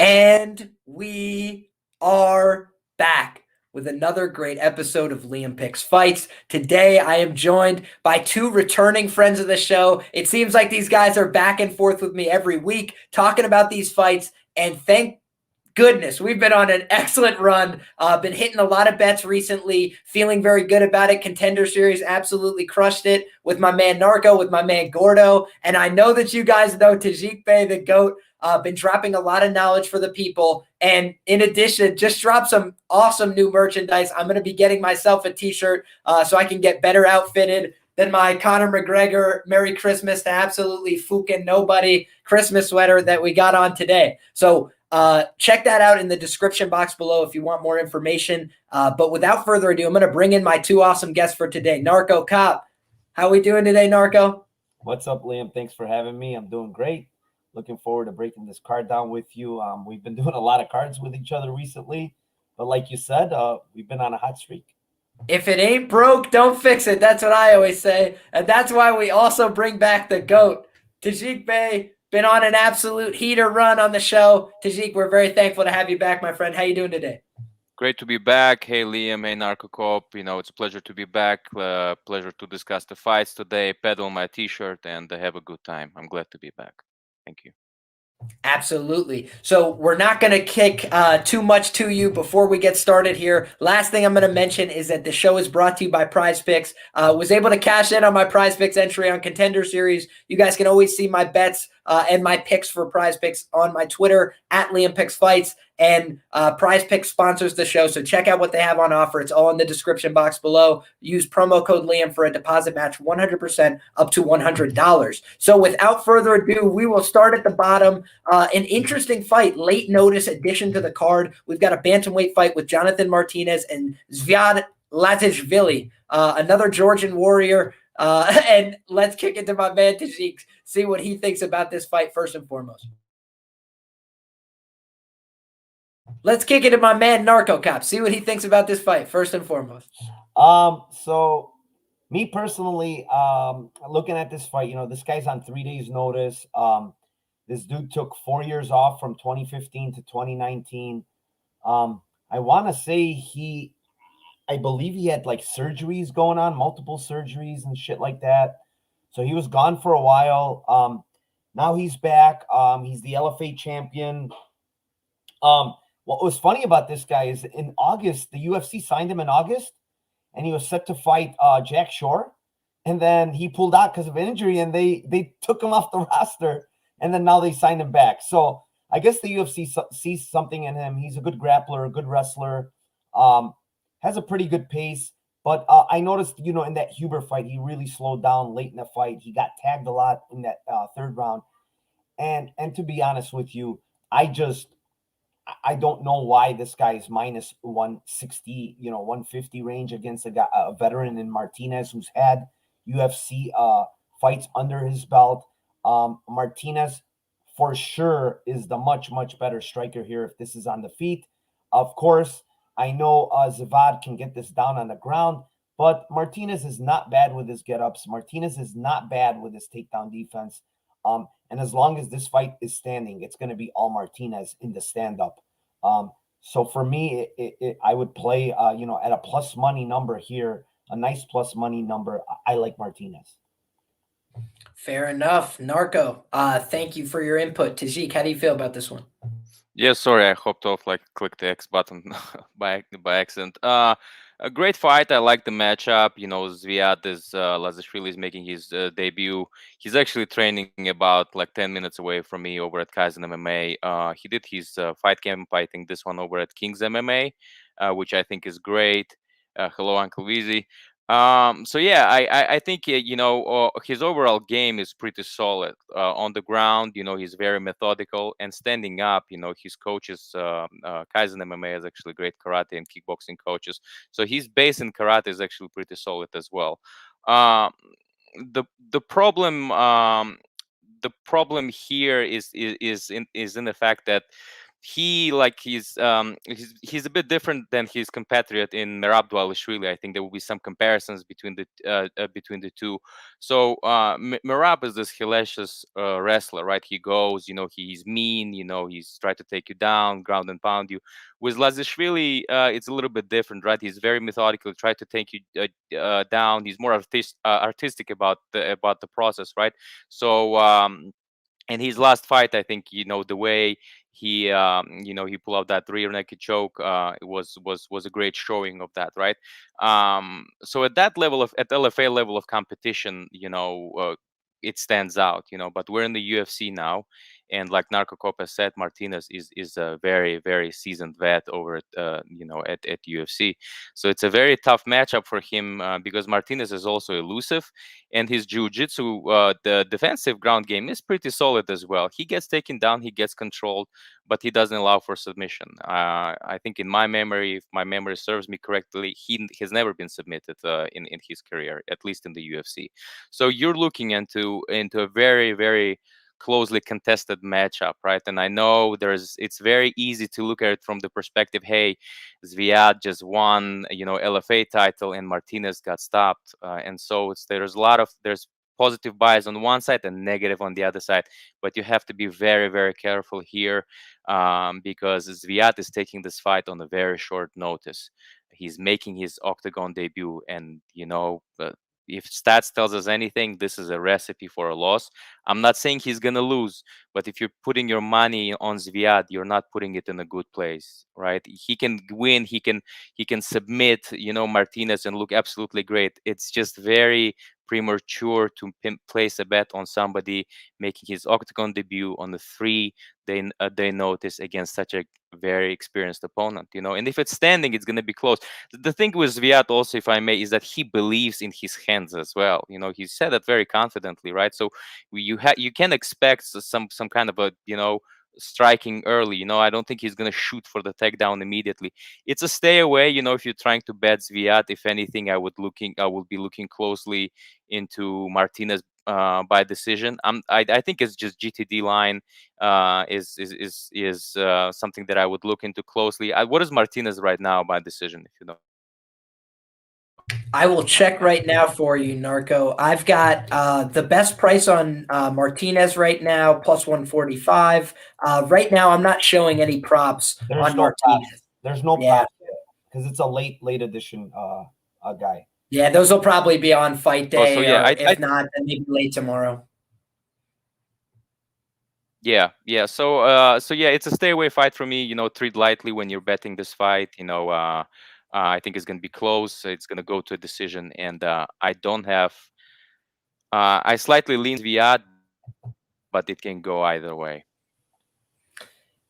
And we are back with another great episode of Liam Picks Fights. Today, I am joined by two returning friends of the show. It seems like these guys are back and forth with me every week talking about these fights, and thank goodness, we've been on an excellent run. Been hitting a lot of bets recently, feeling very good about it. Contender Series absolutely crushed it with my man Narco, with my man Gordo. And I know that you guys know Tajik Bey, the GOAT, been dropping a lot of knowledge for the people. And in addition, just dropped some awesome new merchandise. I'm going to be getting myself a t-shirt so I can get better outfitted than my Conor McGregor Merry Christmas to absolutely fucking nobody Christmas sweater that we got on today. So check that out in the description box below if you want more information. But without further ado, I'm going to bring in my two awesome guests for today. Narco Cop, how we doing today, Narco? What's up, Liam? Thanks for having me. I'm doing great. Looking forward to breaking this card down with you. We've been doing a lot of cards with each other recently, but like you said, we've been on a hot streak. If it ain't broke, don't fix it. That's what I always say. And that's why we also bring back the GOAT, Tajik Bey. Been on an absolute heater run on the show. Tajik, we're very thankful to have you back, my friend. How you doing today? Great to be back. Hey, Liam. Hey, Narco Cop. It's a pleasure to be back. Pleasure to discuss the fights today, peddle my t-shirt, and have a good time. I'm glad to be back. Thank you. Absolutely. So we're not going to kick too much to you before we get started here. Last thing I'm going to mention is that the show is brought to you by PrizePicks. Was able to cash in on my PrizePicks entry on Contender Series. You guys can always see my bets and my picks for PrizePicks on my Twitter at Liam Picks Fights. And PrizePicks sponsors the show, so check out what they have on offer. It's all in the description box below. Use promo code Liam for a deposit match 100% up to $100. So without further ado, we will start at the bottom. An interesting fight, late notice addition to the card. We've got a bantamweight fight with Jonathan Martinez and Zviad Lavishvili, another Georgian warrior. And let's kick it to my man Tajik, see what he thinks about this fight first and foremost. Let's kick it to my man Narco Cop. See what he thinks about this fight first and foremost. So me personally, looking at this fight, this guy's on 3 days notice. This dude took 4 years off from 2015 to 2019. I want to say I believe he had like surgeries going on, multiple surgeries and shit like that. So he was gone for a while. Now he's back. He's the LFA champion. What was funny about this guy is in August, the UFC signed him in August, and he was set to fight Jack Shore. And then he pulled out because of injury, and they took him off the roster. And then now they signed him back. So I guess the UFC sees something in him. He's a good grappler, a good wrestler, has a pretty good pace. But I noticed, in that Huber fight, he really slowed down late in the fight. He got tagged a lot in that third round. And to be honest with you, I don't know why this guy is minus 160, 150 range against a veteran in Martinez who's had UFC fights under his belt. Martinez for sure is the much, much better striker here if this is on the feet. Of course, I know Zviad can get this down on the ground, but Martinez is not bad with his get-ups. Martinez is not bad with his takedown defense. And as long as this fight is standing, it's going to be all Martinez in the stand-up. So for me, I would play, at a plus money number here, a nice plus money number. I like Martinez. Fair enough. Narco, thank you for your input. Tajik, how do you feel about this one? Yeah, sorry, I hopped off, clicked the X button by accident. A great fight. I like the matchup. Zviad Lavishvili is making his debut. He's actually training about 10 minutes away from me over at Kaizen MMA. He did his fight camp, I think this one over at King's MMA, which I think is great. Hello, Uncle Weezy. So yeah, I think his overall game is pretty solid on the ground. He's very methodical and standing up. His coaches, Kaizen MMA is actually great karate and kickboxing coaches. So his base in karate is actually pretty solid as well. The problem here is in the fact that he's a bit different than his compatriot in Merab Lavishvili. I think there will be some comparisons between the two. So Merab is this hellacious wrestler, right? He goes, he's mean, he's trying to take you down, ground and pound you. With Lavishvili, it's a little bit different, right? He's very methodical, try to take you down. He's more artistic about the process, right? So in his last fight, I think the way he he pulled out that rear naked choke, it was a great showing of that, right? So at LFA level of competition, it stands out, but we're in the UFC now, and like Narco Copa said, Martinez is a very, very seasoned vet over at UFC. So it's a very tough matchup for him, because Martinez is also elusive, and his jiu-jitsu, the defensive ground game, is pretty solid as well. He gets taken down, he gets controlled, but he doesn't allow for submission. I think in my memory, if my memory serves me correctly, he has never been submitted in his career, at least in the UFC. So you're looking into a very, very closely contested matchup, right? And I know it's very easy to look at it from the perspective, hey, Zviad just won, LFA title, and Martinez got stopped, and so there's positive bias on one side and negative on the other side. But you have to be very, very careful here, because Zviad is taking this fight on a very short notice. He's making his octagon debut, and if stats tells us anything, this is a recipe for a loss. I'm not saying he's gonna lose, but if you're putting your money on Zviad, you're not putting it in a good place, right? He can win, he can submit, Martinez, and look absolutely great. It's just very premature to place a bet on somebody making his octagon debut on the 3-day notice against such a very experienced opponent, and if it's standing, it's going to be close. The thing with Zviad also, if I may, is that he believes in his hands as well. He said that very confidently, right? So you can expect some kind of a striking early. I don't think he's going to shoot for the takedown immediately. It's a stay away. If you're trying to bet Zviad, if anything, I would be looking closely into Martinez by decision. I think it's just GTD line is something that I would look into closely. What is Martinez right now by decision, if you know? I will check right now for you, Narco. I've got the best price on Martinez right now, plus 145. Right now, I'm not showing any props on Martinez. There's no props because it's a late edition guy. Yeah, those will probably be on fight day. So, yeah, if not, then maybe late tomorrow. Yeah. So yeah, it's a stay away fight for me. Treat lightly when you're betting this fight. I think it's going to be close. It's going to go to a decision, and I don't have. I slightly lean Zviad, but it can go either way.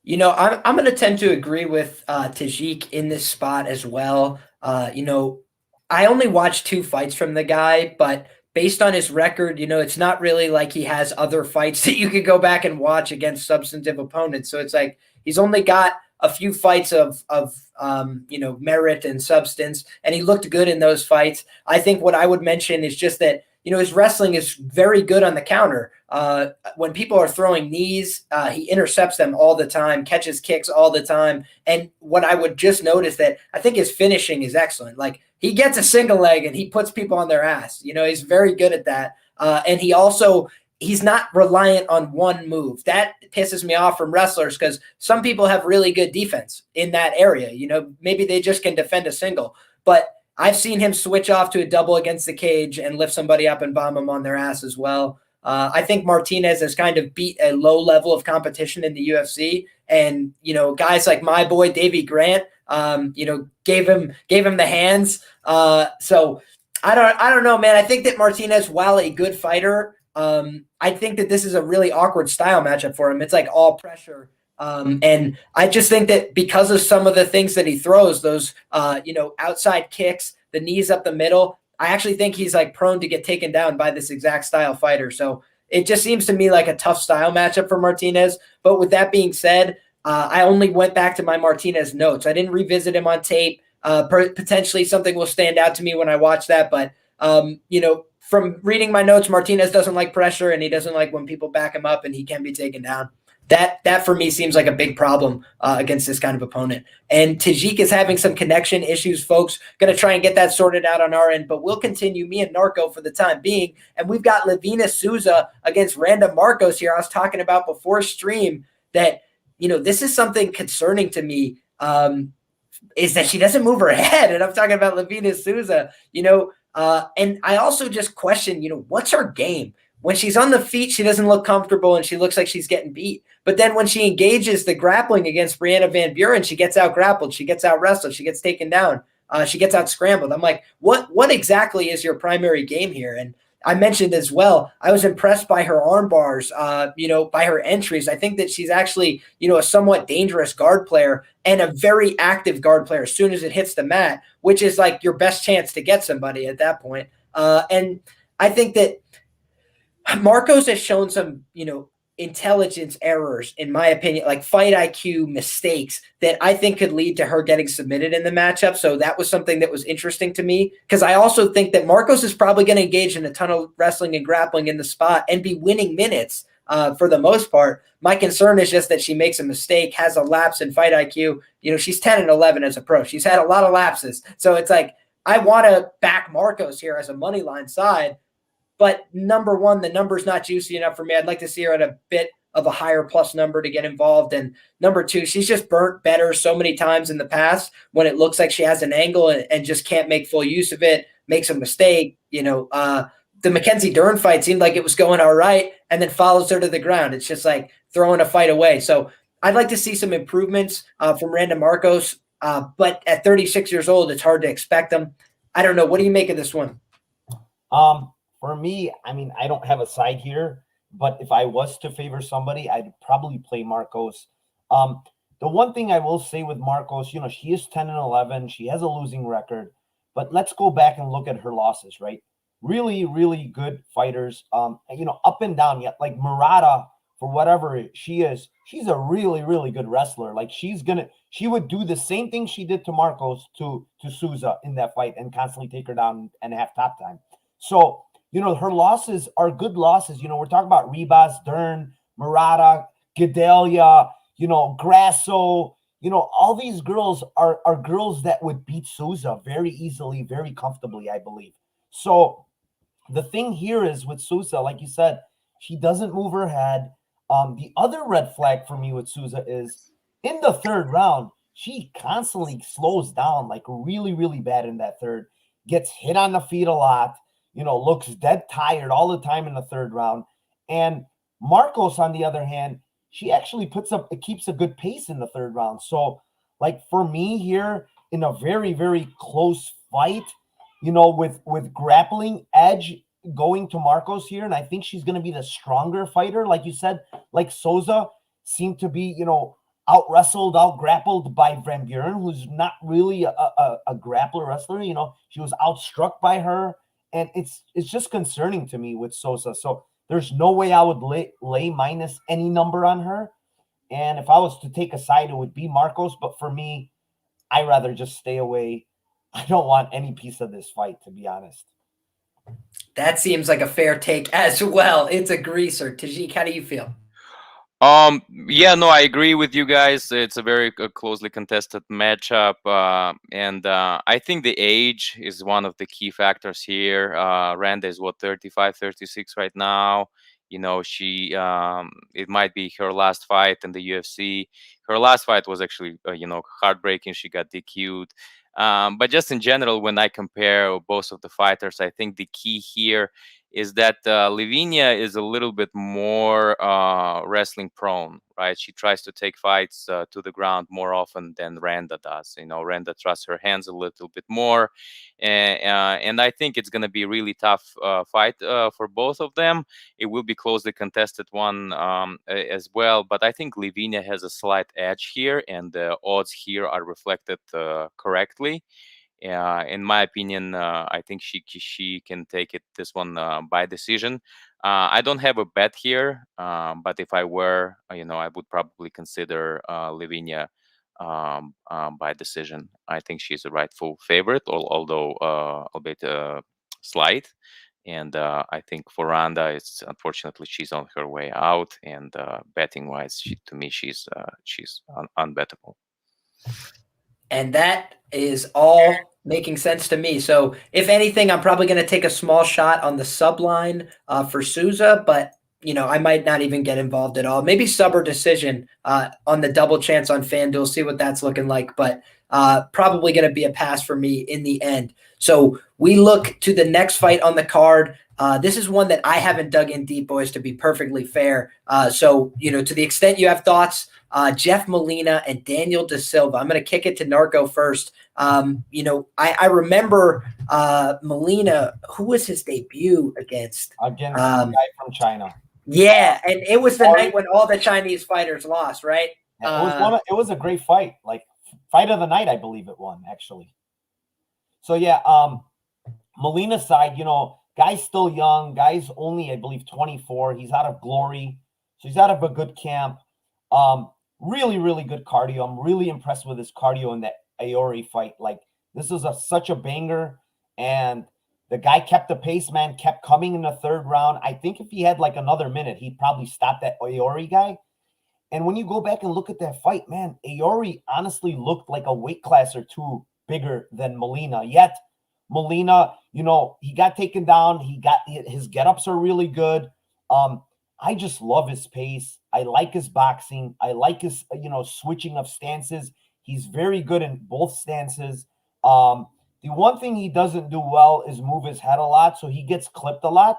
I'm going to tend to agree with Tajik in this spot as well. I only watched 2 fights from the guy, but based on his record, it's not really like he has other fights that you could go back and watch against substantive opponents. So it's like he's only got a few fights of merit and substance, and he looked good in those fights. I think what I would mention is just that his wrestling is very good on the counter. When people are throwing knees, he intercepts them all the time, catches kicks all the time. And what I would just notice that I think his finishing is excellent. Like he gets a single leg and he puts people on their ass. He's very good at that. And he's not reliant on one move. That pisses me off from wrestlers because some people have really good defense in that area. Maybe they just can defend a single, but I've seen him switch off to a double against the cage and lift somebody up and bomb them on their ass as well. I think Martinez has kind of beat a low level of competition in the UFC, and guys like my boy Davey Grant, gave him the hands. So I don't know, man. I think that Martinez, while a good fighter, I think that this is a really awkward style matchup for him. It's like all pressure. And I just think that because of some of the things that he throws, those, outside kicks, the knees up the middle, I actually think he's like prone to get taken down by this exact style fighter. So it just seems to me like a tough style matchup for Martinez. But with that being said, I only went back to my Martinez notes. I didn't revisit him on tape. Potentially something will stand out to me when I watch that. But, from reading my notes, Martinez doesn't like pressure and he doesn't like when people back him up and he can be taken down. That for me seems like a big problem against this kind of opponent. And Tajik is having some connection issues, folks. Going to try and get that sorted out on our end, but we'll continue, me and Narco, for the time being. And we've got Livinha Souza against Randa Markos here. I was talking about before stream that, this is something concerning to me, is that she doesn't move her head. And I'm talking about Livinha Souza, and I also just question, what's her game? When she's on the feet, she doesn't look comfortable and she looks like she's getting beat. But then when she engages the grappling against Brianna Van Buren, she gets out grappled, she gets out wrestled, she gets taken down, she gets out scrambled. I'm like, what exactly is your primary game here? And I mentioned as well, I was impressed by her arm bars, by her entries. I think that she's actually, a somewhat dangerous guard player and a very active guard player as soon as it hits the mat, which is like your best chance to get somebody at that point. And I think that Markos has shown some, intelligence errors, in my opinion, like fight IQ mistakes that I think could lead to her getting submitted in the matchup. So that was something that was interesting to me, because I also think that Markos is probably going to engage in a ton of wrestling and grappling in the spot and be winning minutes for the most part. My concern is just that she makes a mistake, has a lapse in fight IQ. She's 10-11 as a pro. She's had a lot of lapses. So it's like, I want to back Markos here as a money line side. But number one, the number's not juicy enough for me. I'd like to see her at a bit of a higher plus number to get involved. And number two, she's just burnt better so many times in the past when it looks like she has an angle and just can't make full use of it, makes a mistake. The Mackenzie Dern fight seemed like it was going all right and then follows her to the ground. It's just like throwing a fight away. So I'd like to see some improvements from Randa Markos. But at 36 years old, it's hard to expect them. I don't know. What do you make of this one? For me, I don't have a side here, but if I was to favor somebody, I'd probably play Markos. The one thing I will say with Markos, she is 10-11. She has a losing record, but let's go back and look at her losses, right? Really, really good fighters. Up and down. Yet, like Murata, for whatever she is, she's a really, really good wrestler. Like she would do the same thing she did to Markos to Souza in that fight and constantly take her down and have top time. So, her losses are good losses. We're talking about Ribas, Dern, Murata, Gedalia, Grasso, all these girls are girls that would beat Souza very easily, very comfortably, I believe. So the thing here is with Souza, like you said, she doesn't move her head. The other red flag for me with Souza is in the third round, she constantly slows down, like really, really bad in that third, gets hit on the feet a lot. Looks dead tired all the time in the third round. And Markos, on the other hand, she actually keeps a good pace in the third round. So, like for me here, in a very, very close fight, with grappling edge going to Markos here, and I think she's going to be the stronger fighter. Like you said, like Souza seemed to be, out wrestled, out grappled by Van Buren, who's not really a grappler wrestler. She was outstruck by her. And it's just concerning to me with Souza. So there's no way I would lay minus any number on her. And if I was to take a side, it would be Markos. But for me, I'd rather just stay away. I don't want any piece of this fight, to be honest. That seems like a fair take as well. It's a greaser. Tajik, how do you feel? Yeah, no, I agree with you guys. It's a very closely contested matchup, and I think the age is one of the key factors here. Randa is 35, 36 right now. She it might be her last fight in the UFC. Her last fight was actually heartbreaking. She got DQ'd. But just in general, when I compare both of the fighters, I think the key here is that Livinha is a little bit more wrestling prone, right? She tries to take fights to the ground more often than Randa does. Randa trusts her hands a little bit more. And I think it's going to be a really tough fight for both of them. It will be closely contested one as well. But I think Livinha has a slight edge here, and the odds here are reflected correctly. In my opinion, I think she can take this one by decision. I don't have a bet here, but if I were, I would probably consider Livinha by decision. I think she's a rightful favorite, although albeit slight. And I think for Randa, it's unfortunately she's on her way out. And betting wise, to me, she's unbettable. And that is all making sense to me. So, if anything, I'm probably going to take a small shot on the sub line for Souza, but I might not even get involved at all. Maybe sub or decision on the double chance on FanDuel, see what that's looking like. But probably going to be a pass for me in the end. So we look to the next fight on the card. This is one that I haven't dug in deep, boys, to be perfectly fair. So, to the extent you have thoughts, Jeff Molina and Daniel Da Silva. I'm going to kick it to Narco first. I remember Molina. Who was his debut against? Against the guy from China. Yeah, and it was the night when all the Chinese fighters lost, right? It was a great fight, like fight of the night, I believe it won actually. So yeah, Molina's side, guy's still young. Guy's only, I believe, 24. He's out of Glory, so he's out of a good camp. Really, really good cardio. I'm really impressed with his cardio in that Aori fight. Like, this is such a banger, and the guy kept the pace, man, kept coming in the third round. I think if he had like another minute, he'd probably stop that Aori guy. And when you go back and look at that fight, man, Aori honestly looked like a weight class or two bigger than Molina. Yet Molina, he got taken down. His get-ups are really good. I just love his pace. I like his boxing. I like his, switching of stances. He's very good in both stances. The one thing he doesn't do well is move his head a lot, so he gets clipped a lot,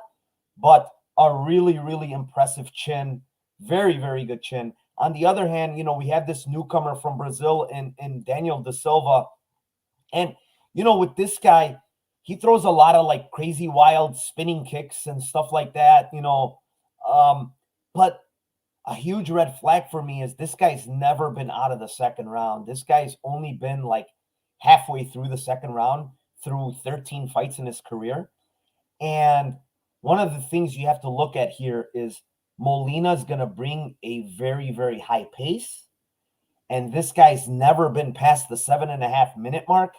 but a really, really impressive chin. Very, very good chin. On the other hand, we have this newcomer from Brazil in Daniel Da Silva. And, with this guy, he throws a lot of like crazy, wild spinning kicks and stuff like that, but a huge red flag for me is this guy's never been out of the second round. This guy's only been like halfway through the second round through 13 fights in his career. And one of the things you have to look at here is Molina's going to bring a very, very high pace. And this guy's never been past the 7.5 minute mark.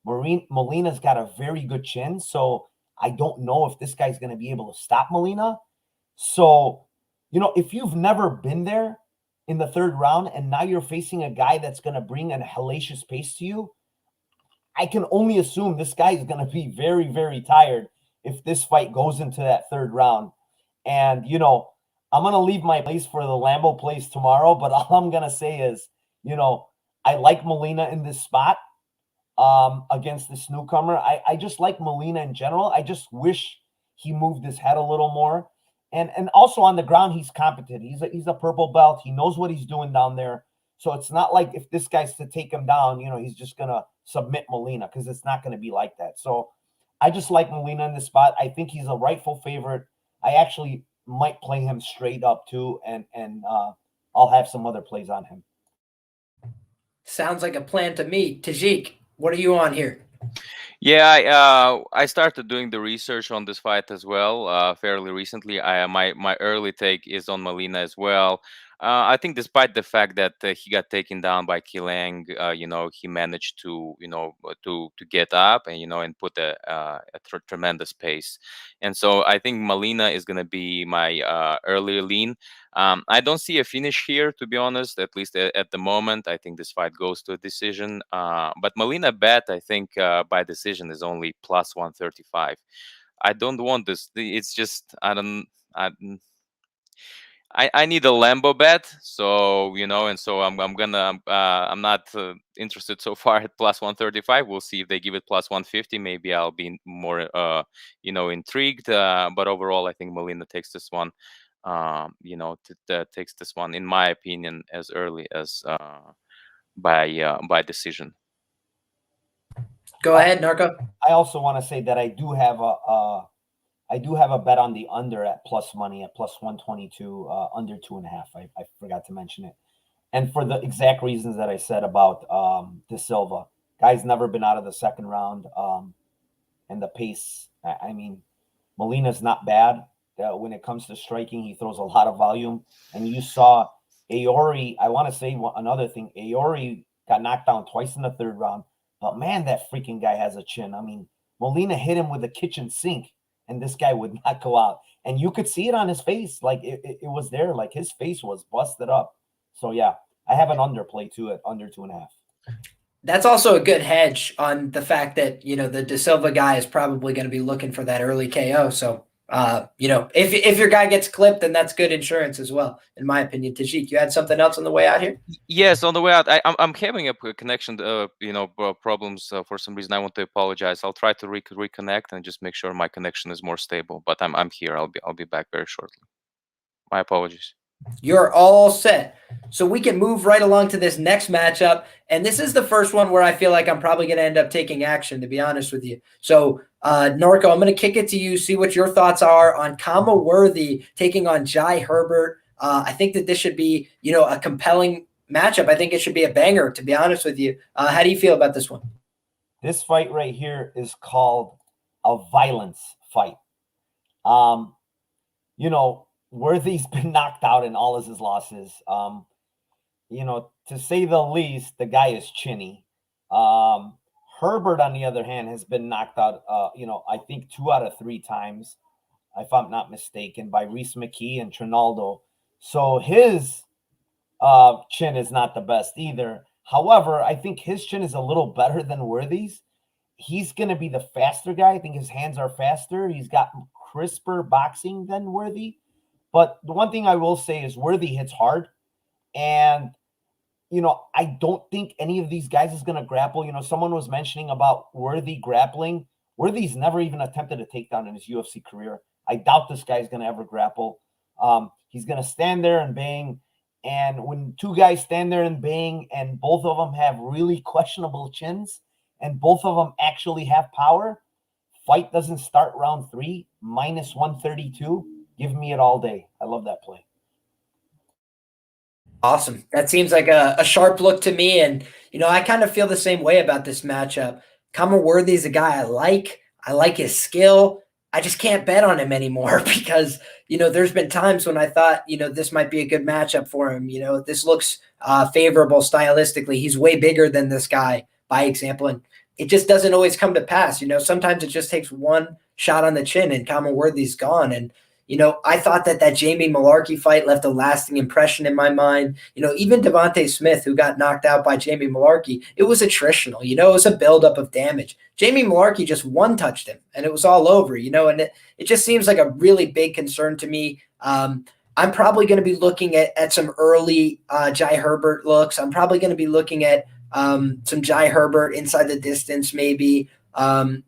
Molina's got a very good chin. So I don't know if this guy's going to be able to stop Molina. So, if you've never been there in the third round and now you're facing a guy that's going to bring an hellacious pace to you, I can only assume this guy is going to be very, very tired if this fight goes into that third round. And, I'm going to leave my place for the Lambeau place tomorrow, but all I'm going to say is, I like Molina in this spot against this newcomer. I just like Molina in general. I just wish he moved his head a little more. And also on the ground, he's competent. He's a purple belt. He knows what he's doing down there. So it's not like if this guy's to take him down, he's just going to submit Molina, because it's not going to be like that. So I just like Molina in this spot. I think he's a rightful favorite. I actually might play him straight up too, and I'll have some other plays on him. Sounds like a plan to me. Tajik, what are you on here? Yeah, I started doing the research on this fight as well fairly recently. My early take is on Molina as well. I think despite the fact that he got taken down by Kilang, he managed to get up and and put a tremendous pace. And so I think Molina is going to be my early lean. I don't see a finish here, to be honest, at least at the moment. I think this fight goes to a decision. But Molina bet, I think, by decision is only plus 135. I don't want this. It's just, I need a Lambo bet, so and so I'm not interested so far at plus 135. We'll see if they give it plus 150. Maybe I'll be more intrigued. But overall, I think Molina takes this one. Takes this one, in my opinion, as early as by decision. Go ahead, Narco. I also want to say that I do have a bet on the under at plus money at plus 122, under 2.5. I forgot to mention it. And for the exact reasons that I said about Da Silva. Guy's never been out of the second round. And the pace, I mean, Molina's not bad. When it comes to striking, he throws a lot of volume. And you saw Aori, I want to say another thing. Aori got knocked down twice in the third round. But man, that freaking guy has a chin. I mean, Molina hit him with a kitchen sink, and this guy would not go out. And you could see it on his face. Like it was there. Like his face was busted up. So yeah, I have an underplay to it, under 2.5. That's also a good hedge on the fact that, the De Silva guy is probably going to be looking for that early KO. So, if your guy gets clipped, then that's good insurance as well, in my opinion. Tajik, you had something else on the way out here? Yes, on the way out, I'm having a connection, problems for some reason. I want to apologize. I'll try to reconnect and just make sure my connection is more stable. But I'm here. I'll be back very shortly. My apologies. You're all set. So we can move right along to this next matchup. And this is the first one where I feel like I'm probably going to end up taking action, to be honest with you. So, Norco, I'm going to kick it to you, see what your thoughts are on Khama Worthy taking on Jai Herbert. I think that this should be, a compelling matchup. I think it should be a banger, to be honest with you. How do you feel about this one? This fight right here is called a violence fight. Worthy's been knocked out in all of his losses. To say the least, the guy is chinny. Herbert, on the other hand, has been knocked out, I think 2 out of 3 times, if I'm not mistaken, by Reese McKee and Trinaldo. So his chin is not the best either. However, I think his chin is a little better than Worthy's. He's going to be the faster guy. I think his hands are faster. He's got crisper boxing than Worthy. But the one thing I will say is Worthy hits hard. And, I don't think any of these guys is going to grapple. Someone was mentioning about Worthy grappling. Worthy's never even attempted a takedown in his UFC career. I doubt this guy's going to ever grapple. He's going to stand there and bang. And when 2 guys stand there and bang, and both of them have really questionable chins, and both of them actually have power, fight doesn't start round 3, minus 132. Give me it all day. I love that play. Awesome. That seems like a sharp look to me. And, I kind of feel the same way about this matchup. Khama Worthy is a guy I like. I like his skill. I just can't bet on him anymore because, there's been times when I thought, this might be a good matchup for him. This looks favorable stylistically. He's way bigger than this guy, by example. And it just doesn't always come to pass. Sometimes it just takes one shot on the chin and Khama Worthy's gone. And, I thought that Jamie Malarkey fight left a lasting impression in my mind. Even Devontae Smith, who got knocked out by Jamie Malarkey, it was attritional. It was a buildup of damage. Jamie Malarkey just one-touched him, and it was all over, and it just seems like a really big concern to me. I'm probably going to be looking at some early Jai Herbert looks. I'm probably going to be looking at some Jai Herbert inside the distance maybe. I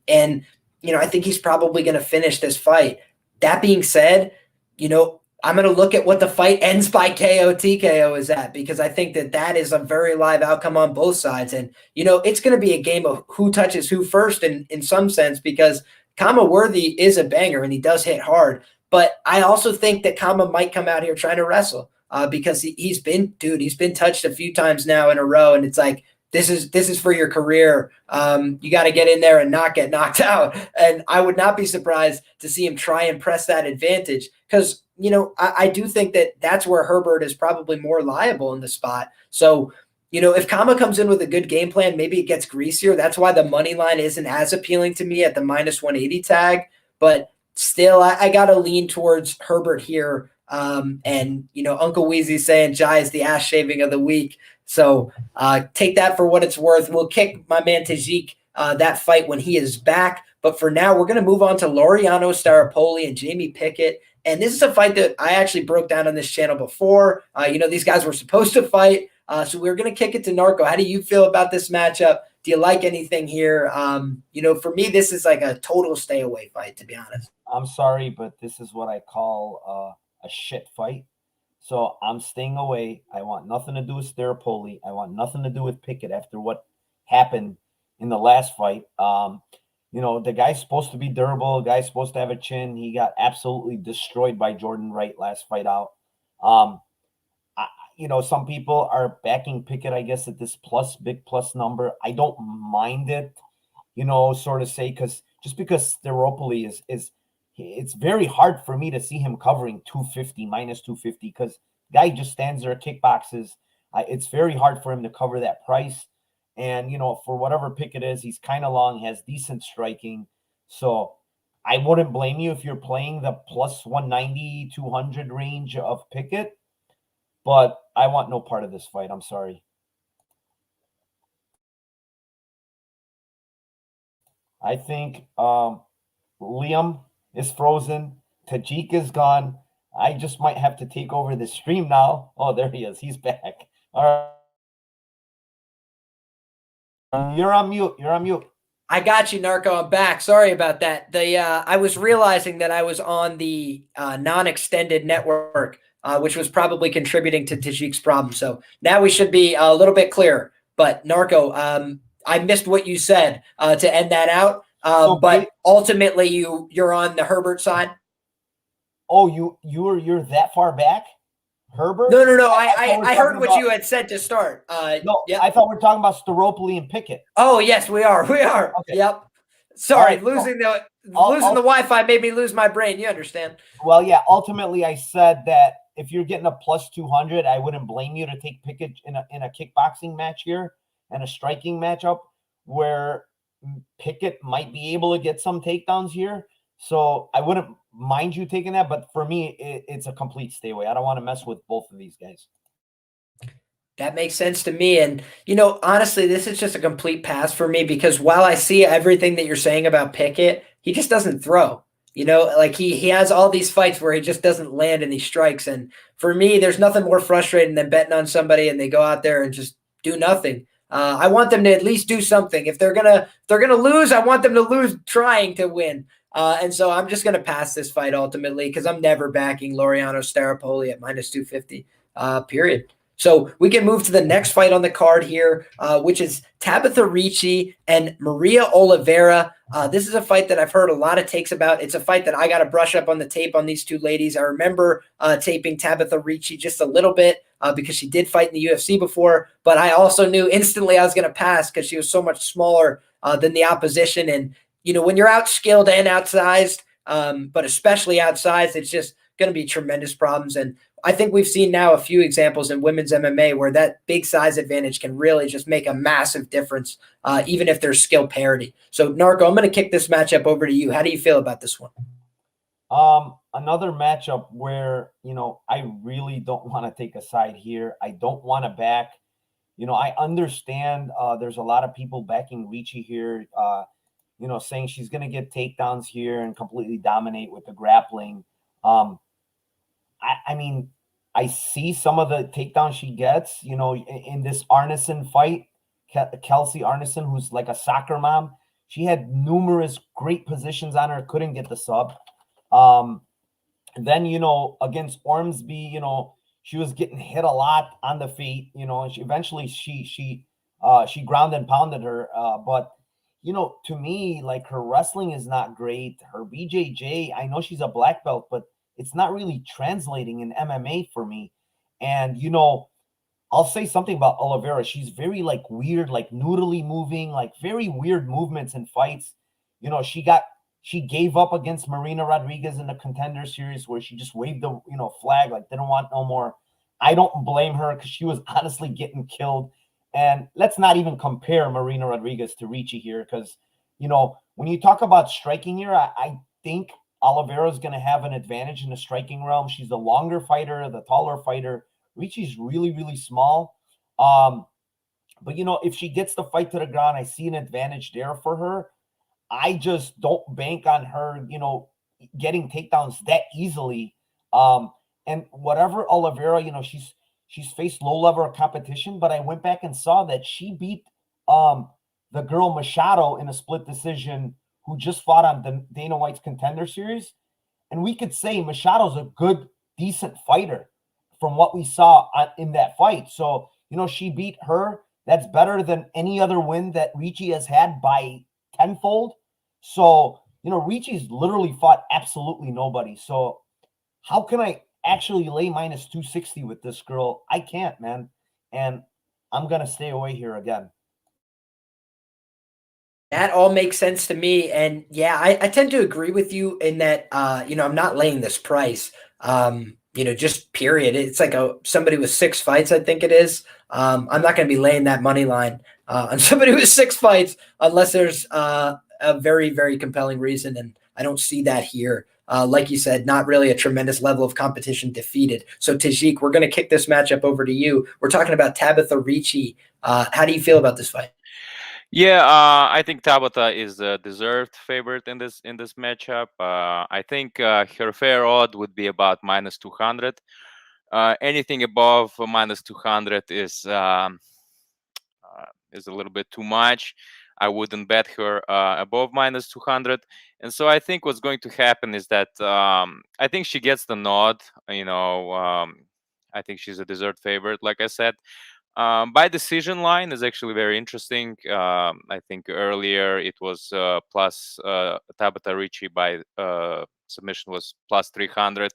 think he's probably going to finish this fight. That being said, I'm going to look at what the fight ends by KO TKO is at, because I think that is a very live outcome on both sides. And, it's going to be a game of who touches who first in some sense, because Khama Worthy is a banger and he does hit hard. But I also think that Khama might come out here trying to wrestle because he's been touched a few times now in a row. And it's like, this is for your career. You got to get in there and not get knocked out. And I would not be surprised to see him try and press that advantage because, I do think that's where Herbert is probably more liable in the spot. So, if Khama comes in with a good game plan, maybe it gets greasier. That's why the money line isn't as appealing to me at the minus 180 tag. But still, I got to lean towards Herbert here. Uncle Weezy's saying Jai is the ass shaving of the week. So take that for what it's worth. We'll kick my man Tajik that fight when he is back. But for now, we're going to move on to Laureano, Staropoli, and Jamie Pickett. And this is a fight that I actually broke down on this channel before. These guys were supposed to fight. So we're going to kick it to Narco. How do you feel about this matchup? Do you like anything here? For me, this is like a total stay away fight, to be honest. I'm sorry, but this is what I call a shit fight. So I'm staying away. I want nothing to do with Staropoli. I want nothing to do with Pickett after what happened in the last fight. The guy's supposed to be durable. The guy's supposed to have a chin. He got absolutely destroyed by Jordan Wright last fight out. Some people are backing Pickett, I guess, at this big plus number. I don't mind it, sort of say, because Staropoli is it's very hard for me to see him covering 250, minus 250, because guy just stands there, kickboxes. It's very hard for him to cover that price. And, for whatever Pickett is, he's kind of long, has decent striking. So I wouldn't blame you if you're playing the plus 190, 200 range of Pickett, but I want no part of this fight. I'm sorry. I think Liam is frozen. Tajik is gone. I just might have to take over the stream now. Oh, there he is. He's back. All right. You're on mute. You're on mute. I got you, Narco. I'm back. Sorry about that. I was realizing that I was on the non-extended network, which was probably contributing to Tajik's problem. So now we should be a little bit clearer. But Narco, I missed what you said to end that out. But ultimately, you're on the Herbert side. Oh, you're that far back, Herbert? No. I heard what you had said to start. No, yep. I thought we were talking about Staropoli and Pickett. Oh yes, we are. We are. Okay. Yep. Sorry, right, losing the Wi-Fi made me lose my brain. You understand? Well, yeah. Ultimately, I said that if you're getting a plus 200, I wouldn't blame you to take Pickett in a kickboxing match here and a striking matchup where Pickett might be able to get some takedowns here. So I wouldn't mind you taking that, but for me, it's a complete stay away. I don't want to mess with both of these guys. That makes sense to me. And, honestly, this is just a complete pass for me because while I see everything that you're saying about Pickett, he just doesn't throw. Like he has all these fights where he just doesn't land any strikes. And for me, there's nothing more frustrating than betting on somebody and they go out there and just do nothing. I want them to at least do something. If they're gonna lose, I want them to lose trying to win. And so I'm just going to pass this fight ultimately because I'm never backing Laureano Staropoli at minus 250, period. So we can move to the next fight on the card here, which is Tabatha Ricci and Maria Oliveira. This is a fight that I've heard a lot of takes about. It's a fight that I got to brush up on the tape on these two ladies. I remember taping Tabatha Ricci just a little bit because she did fight in the UFC before, but I also knew instantly I was going to pass because she was so much smaller than the opposition. And when you're outskilled and outsized, but especially outsized, it's just going to be tremendous problems. And I think we've seen now a few examples in women's MMA where that big size advantage can really just make a massive difference, even if there's skill parity. So, Narco, I'm going to kick this matchup over to you. How do you feel about this one? Another matchup where, I really don't want to take a side here. I don't want to back. I understand there's a lot of people backing Ricci here, saying she's going to get takedowns here and completely dominate with the grappling. I mean, I see some of the takedowns she gets, in this Arneson fight, Kelsey Arneson, who's like a soccer mom. She had numerous great positions on her, couldn't get the sub. Then, against Ormsby, she was getting hit a lot on the feet, and she ground and pounded her. But to me, like her wrestling is not great. Her BJJ, I know she's a black belt, but it's not really translating in MMA for me. And, I'll say something about Oliveira. She's very like weird, like noodly moving, like very weird movements in fights. She gave up against Marina Rodriguez in the Contender Series where she just waved the, flag, like didn't want no more. I don't blame her because she was honestly getting killed. And let's not even compare Marina Rodriguez to Ricci here because, when you talk about striking here, I think Oliveira is going to have an advantage in the striking realm. She's the longer fighter, the taller fighter. Ricci's really, really small. But, if she gets the fight to the ground, I see an advantage there for her. I just don't bank on her, getting takedowns that easily. And whatever Oliveira, she's faced low-level competition, but I went back and saw that she beat the girl Machado in a split decision who just fought on the Dana White's Contender Series. And we could say Machado's a good, decent fighter from what we saw in that fight. So, she beat her. That's better than any other win that Ricci has had by tenfold. So, Ricci's literally fought absolutely nobody. So how can I actually lay minus 260 with this girl? I can't, man. And I'm going to stay away here again. That all makes sense to me. And yeah, I tend to agree with you in that, I'm not laying this price, just period. It's like somebody with 6 fights, I think it is. I'm not going to be laying that money line on somebody with 6 fights unless there's a very, very compelling reason. And I don't see that here. Like you said, not really a tremendous level of competition defeated. So Tajik, we're going to kick this matchup over to you. We're talking about Tabatha Ricci. How do you feel about this fight? Yeah, I think Tabatha is a deserved favorite in this matchup. I think her fair odd would be about minus 200. Anything above minus 200 is a little bit too much. I wouldn't bet her above minus 200. And so I think what's going to happen is that I think she gets the nod. I think she's a deserved favorite, like I said. By decision line is actually very interesting. I think earlier it was plus Tabatha Ricci by submission was plus 300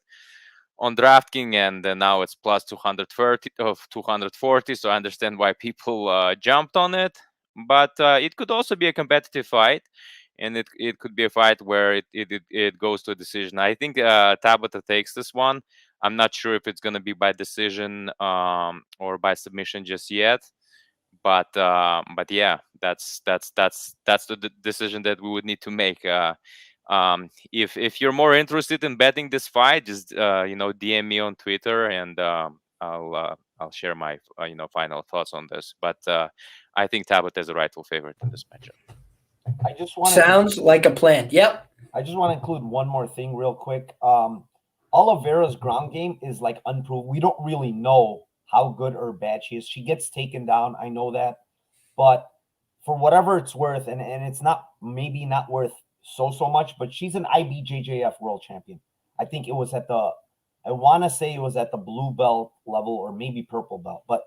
on DraftKings, and now it's plus 230 of 240. So I understand why people jumped on it, but it could also be a competitive fight, and it could be a fight where it goes to a decision. I think Tabatha takes this one. I'm not sure if it's going to be by decision or by submission just yet, but yeah, that's the decision that we would need to make. If you're more interested in betting this fight, just DM me on Twitter, and I'll share my final thoughts on this. But I think Tabatha is a rightful favorite in this matchup. I just want Sounds like a plan. Yep. I just want to include one more thing real quick. Oliveira's ground game is like unproven. We don't really know how good or bad she is. She gets taken down. I know that. But for whatever it's worth, and it's maybe not worth so much, but she's an IBJJF world champion. I think it was I want to say it was at the blue belt level or maybe purple belt, but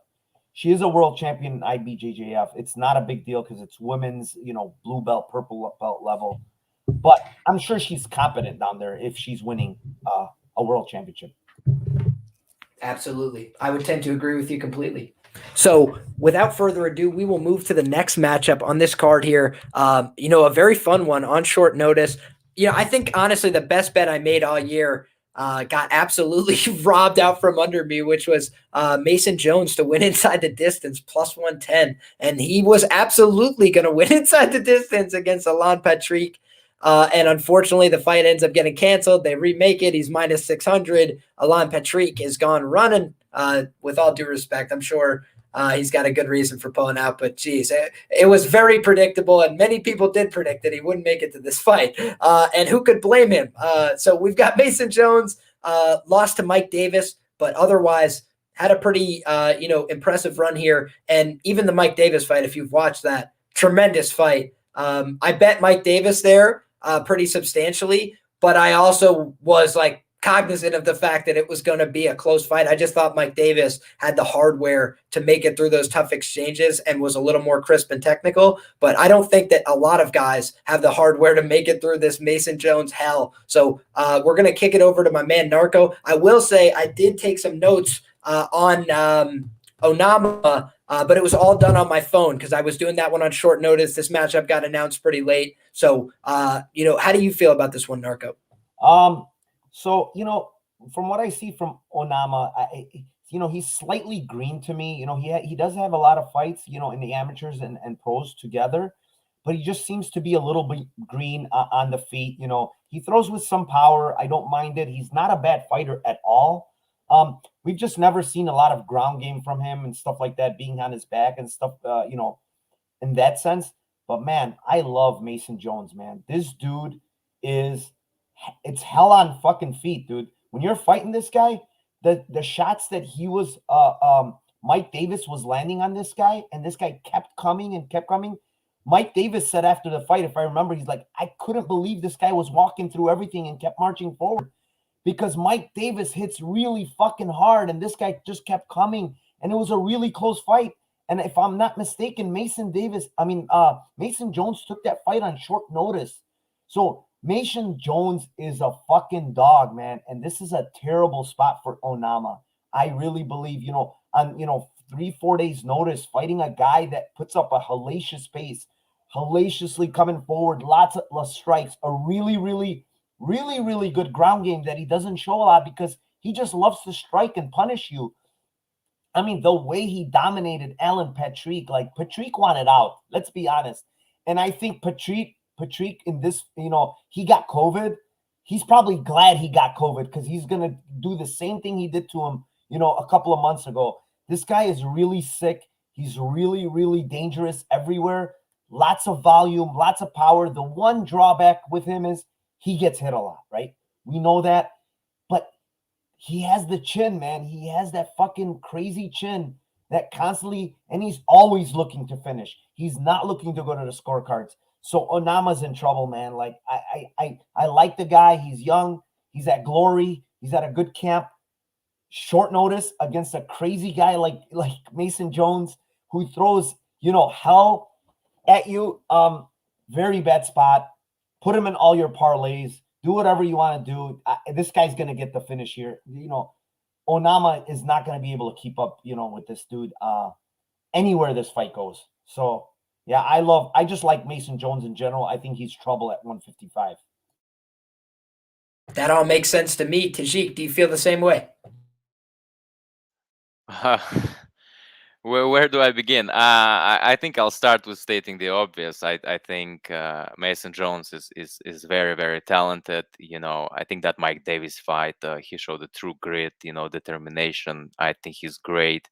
she is a world champion in IBJJF. It's not a big deal because it's women's, blue belt, purple belt level. But I'm sure she's competent down there if she's winning a world championship. Absolutely. I would tend to agree with you completely. So without further ado, we will move to the next matchup on this card here. A very fun one on short notice. I think honestly the best bet I made all year got absolutely robbed out from under me, which was Mason Jones to win inside the distance plus 110. And he was absolutely going to win inside the distance against Alan Patrick. And unfortunately, the fight ends up getting canceled. They remake it. He's minus 600. Alan Patrick is gone running. With all due respect, I'm sure he's got a good reason for pulling out. But geez, it was very predictable, and many people did predict that he wouldn't make it to this fight. And who could blame him? So we've got Mason Jones lost to Mike Davis, but otherwise had a pretty impressive run here. And even the Mike Davis fight, if you've watched that, tremendous fight. I bet Mike Davis there pretty substantially, but I also was like cognizant of the fact that it was going to be a close fight. I just thought Mike Davis had the hardware to make it through those tough exchanges and was a little more crisp and technical, but I don't think that a lot of guys have the hardware to make it through this Mason Jones hell. So we're going to kick it over to my man Narco. I will say I did take some notes on Onama, but it was all done on my phone because I was doing that one on short notice. This matchup got announced pretty late. So, how do you feel about this one, Narco? So, from what I see from Onama, he's slightly green to me. He does have a lot of fights, in the amateurs and pros together, but he just seems to be a little bit green on the feet. He throws with some power. I don't mind it. He's not a bad fighter at all. We've just never seen a lot of ground game from him and stuff like that, being on his back and stuff, in that sense. But man, I love Mason Jones, man. This dude it's hell on fucking feet, dude. When you're fighting this guy, the shots that he was, Mike Davis was landing on this guy, and this guy kept coming and kept coming. Mike Davis said after the fight, if I remember, he's like, I couldn't believe this guy was walking through everything and kept marching forward. Because Mike Davis hits really fucking hard, and this guy just kept coming, and it was a really close fight. And if I'm not mistaken, Mason Jones took that fight on short notice. So Mason Jones is a fucking dog, man, and this is a terrible spot for Onama. I really believe, on 3-4 days notice, fighting a guy that puts up a hellacious pace, hellaciously coming forward, lots of strikes, a really, really, really, really good ground game that he doesn't show a lot because he just loves to strike and punish you. I mean, the way he dominated Alan Patrick, like Patrick wanted out, let's be honest. And I think Patrick Patrick in this, he got COVID. He's probably glad he got COVID because he's going to do the same thing he did to him, a couple of months ago. This guy is really sick. He's really, really dangerous everywhere. Lots of volume, lots of power. The one drawback with him is he gets hit a lot, right? We know that. But he has the chin, man. He has that fucking crazy chin that constantly, and he's always looking to finish. He's not looking to go to the scorecards. So Onama's in trouble, man. Like I like the guy. He's young. He's at Glory. He's at a good camp. Short notice against a crazy guy like Mason Jones, who throws, hell at you. Very bad spot. Put him in all your parlays. Do whatever you want to do. This guy's gonna get the finish here. Onama is not gonna be able to keep up, with this dude anywhere this fight goes. So yeah, I just like Mason Jones in general. I think he's trouble at 155. That all makes sense to me. Tajik, do you feel the same way? Where do I begin? I think I'll start with stating the obvious. I think Mason Jones is very, very talented. I think that Mike Davis fight, he showed the true grit, determination. I think he's great.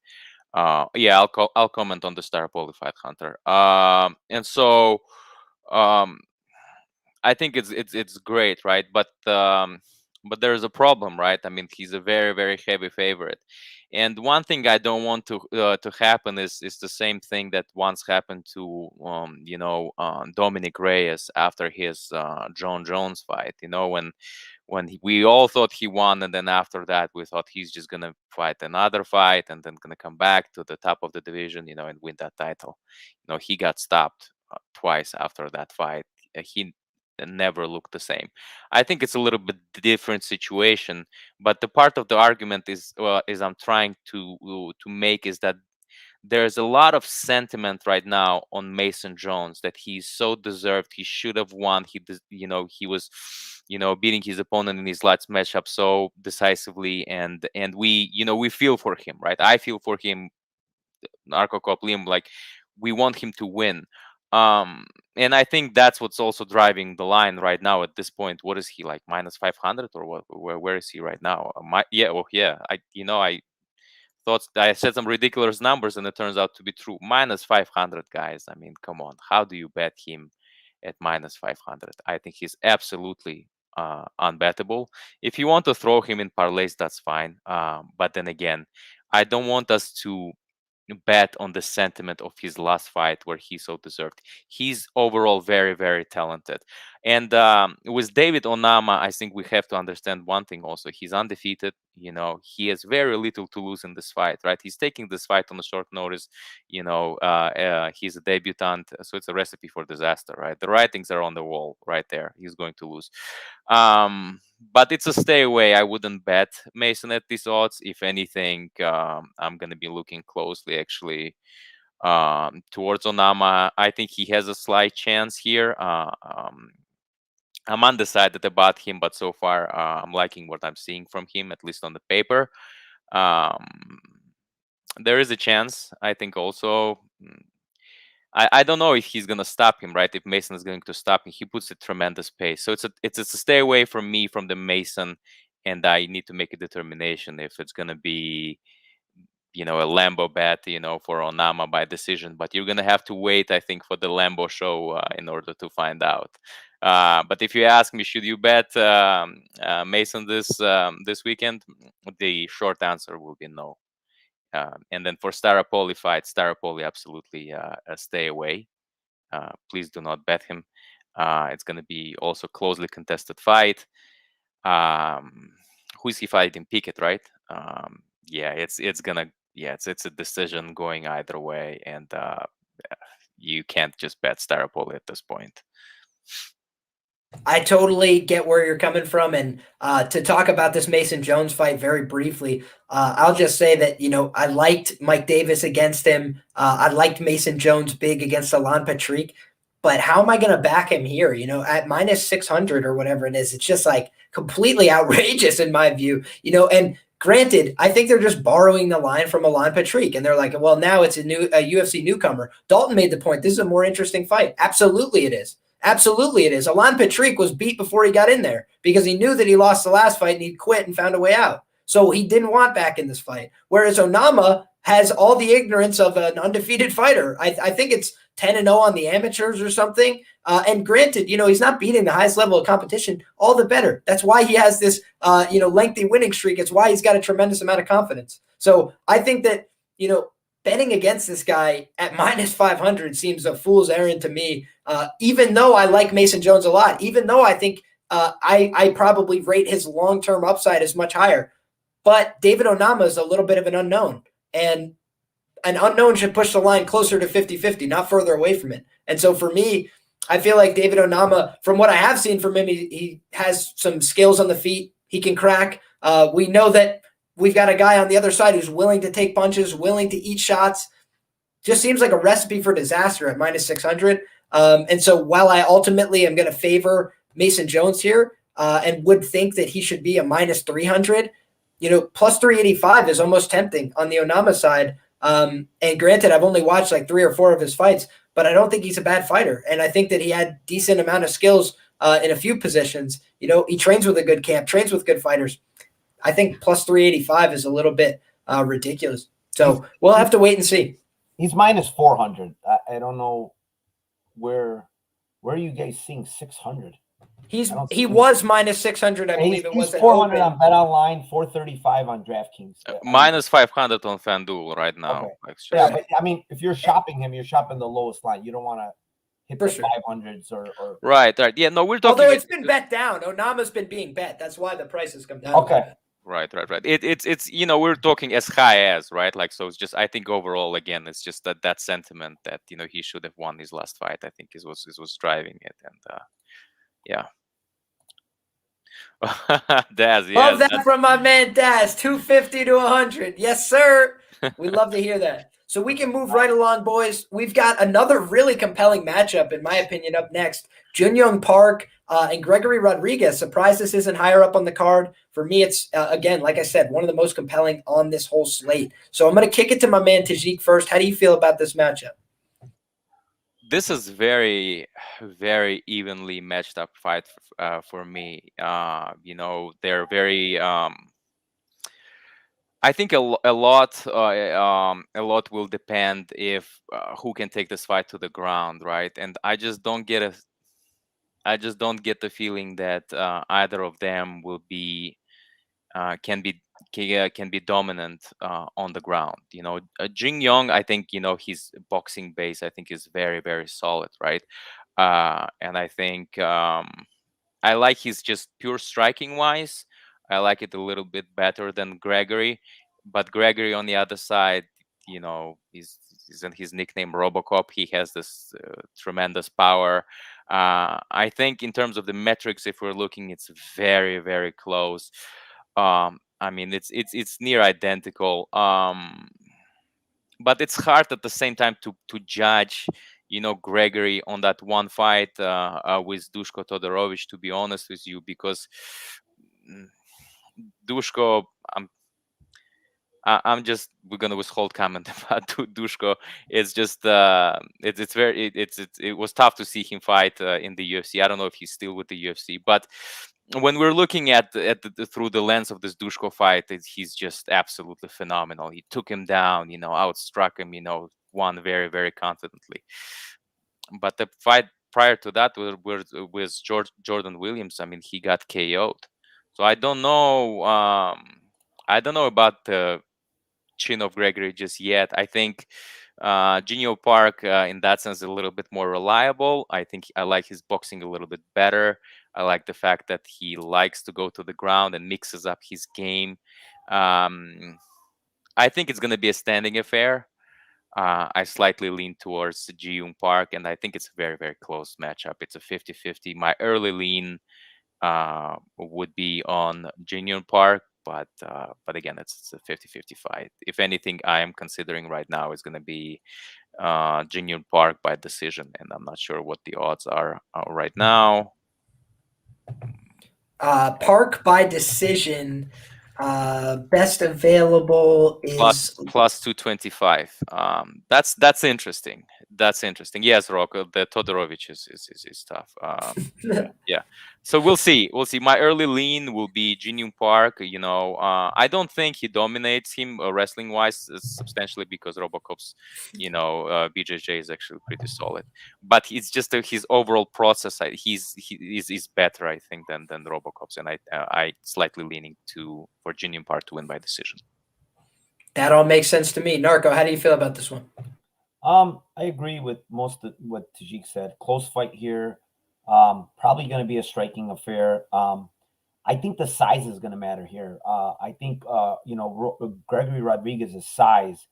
Yeah, I'll comment on the Staropoli fight, Hunter. And so I think it's great, right? But there's a problem, right? I mean, he's a very, very heavy favorite. And one thing I don't want to happen is the same thing that once happened to Dominic Reyes after his John Jones fight. When we all thought he won, and then after that we thought he's just gonna fight another fight and then gonna come back to the top of the division, and win that title. He got stopped twice after that fight. He never looked the same. I think it's a little bit different situation, but the part of the argument is I'm trying to make is that there's a lot of sentiment right now on Mason Jones that he's so deserved. He should have won. He was, beating his opponent in his last matchup so decisively, and we feel for him, right? I feel for him, Narco Cop Liam, like we want him to win. And I think that's what's also driving the line right now at this point. What is he like, minus 500 or what? Where is he right now? I thought I said some ridiculous numbers and it turns out to be true. Minus 500, guys. I mean, come on. How do you bet him at minus 500? I think he's absolutely unbettable. If you want to throw him in parlays, that's fine. But then again, I don't want us to bet on the sentiment of his last fight where he so deserved. He's overall very, very talented. And with David Onama, I think we have to understand one thing also. He's undefeated. He has very little to lose in this fight, right? He's taking this fight on a short notice. He's a debutant, so it's a recipe for disaster, right? The writings are on the wall right there. He's going to lose. But it's a stay away. I wouldn't bet Mason at these odds. If anything, I'm going to be looking closely, actually, towards Onama. I think he has a slight chance here. I'm undecided about him, but so far I'm liking what I'm seeing from him, at least on the paper. There is a chance, I think, also. I don't know if he's going to stop him, right? If Mason is going to stop him. He puts a tremendous pace. So it's a stay away from me from the Mason, and I need to make a determination if it's going to be, a Lambo bet, for Onama by decision. But you're going to have to wait, I think, for the Lambo show in order to find out. But if you ask me, should you bet Mason this weekend? The short answer will be no. And then for Staropoli fight, Staropoli absolutely stay away. Please do not bet him. It's going to be also closely contested fight. Who is he fighting? Pickett, right? It's a decision going either way, and you can't just bet Staropoli at this point. I totally get where you're coming from. And to talk about this Mason Jones fight very briefly, I'll just say that, I liked Mike Davis against him. I liked Mason Jones big against Alan Patrick. But how am I going to back him here? At minus 600 or whatever it is, it's just like completely outrageous in my view, and granted, I think they're just borrowing the line from Alan Patrick, and they're like, well, now it's a UFC newcomer. Dalton made the point. This is a more interesting fight. Absolutely it is. Absolutely it is. Alan Patrick was beat before he got in there because he knew that he lost the last fight and he quit and found a way out. So he didn't want back in this fight. Whereas Onama has all the ignorance of an undefeated fighter. I think it's 10-0 on the amateurs or something. And granted, he's not beating the highest level of competition. All the better. That's why he has this, lengthy winning streak. It's why he's got a tremendous amount of confidence. So I think that, betting against this guy at minus 500 seems a fool's errand to me, even though I like Mason Jones a lot, even though I think I probably rate his long-term upside as much higher. But David Onama is a little bit of an unknown, and an unknown should push the line closer to 50-50, not further away from it. And so for me, I feel like David Onama, from what I have seen from him, he has some skills on the feet. He can crack. We know that we've got a guy on the other side who's willing to take punches, willing to eat shots. Just seems like a recipe for disaster at minus 600. And so while I ultimately am going to favor Mason Jones here and would think that he should be a minus 300, plus 385 is almost tempting on the Onama side. And granted, I've only watched like 3 or 4 of his fights, but I don't think he's a bad fighter. And I think that he had decent amount of skills in a few positions. He trains with a good camp, trains with good fighters. I think plus 385 is a little bit ridiculous. So we'll have to wait and see. He's minus 400. I don't know where are you guys seeing 600? He was minus 600, I believe it was. He's 400 on Bet Online, 435 on DraftKings. Minus 500 on FanDuel right now. Okay. Yeah, but I mean, if you're shopping him, you're shopping the lowest line. You don't want to hit the 500s or right. Yeah, no, we're talking. Although it's been bet down. Onama's been being bet. That's why the price has come down. Okay. Right. It's we're talking as high as, right? Like, so it's just, I think overall, again, it's just that sentiment that he should have won his last fight. I think is was driving it, and yeah. Daz, yeah. Love that from my man Daz. 250 to 100. Yes, sir. We love to hear that. So we can move right along, boys. We've got another really compelling matchup, in my opinion, up next. Jun-Young Park and Gregory Rodriguez. Surprised this isn't higher up on the card. For me, it's, again, like I said, one of the most compelling on this whole slate. So I'm going to kick it to my man Tajik first. How do you feel about this matchup? This is very, very evenly matched up fight for me. They're very. I think a lot will depend if who can take this fight to the ground, right? And I just don't get the feeling that either of them will be can be dominant on the ground. Jun-Young, I think his boxing base I think is very, very solid, right? And I think I like his just pure striking wise. I like it a little bit better than Gregory, but Gregory on the other side, he's in his nickname Robocop. He has this tremendous power. I think in terms of the metrics, if we're looking, it's very, very close. I mean, it's near identical. But it's hard at the same time to judge, Gregory on that one fight with Duško Todorović, to be honest with you, because Duško, we're gonna withhold comment about Duško. It's just it was tough to see him fight in the UFC. I don't know if he's still with the UFC, but when we're looking at through the lens of this Duško fight, he's just absolutely phenomenal. He took him down, outstruck him, won very, very confidently. But the fight prior to that was Jordan Williams. I mean, he got KO'd. So I don't know. I don't know about the chin of Gregory just yet. I think Jun-Young Park, in that sense, is a little bit more reliable. I think I like his boxing a little bit better. I like the fact that he likes to go to the ground and mixes up his game. I think it's going to be a standing affair. I slightly lean towards Jun-Young Park, and I think it's a very, very close matchup. It's a 50-50. My early lean would be on Jun-Young Park, but again, it's a 50-50 fight. If anything, I am considering right now is going to be Jun-Young Park by decision, and I'm not sure what the odds are right now. Park by decision, best available is plus 225. That's interesting. That's interesting. Yes, Rocco, the Todorovic is tough. Yeah. So we'll see. We'll see. My early lean will be Jin Young Park. I don't think he dominates him wrestling wise substantially because Robocop's, BJJ is actually pretty solid. But it's just his overall process. He's better, I think, than Robocop's, and I slightly leaning for Jin Young Park to win by decision. That all makes sense to me. Narco, how do you feel about this one? I agree with most of what Tajik said. Close fight here. Probably going to be a striking affair. I think the size is going to matter here. I think Gregory Rodriguez's size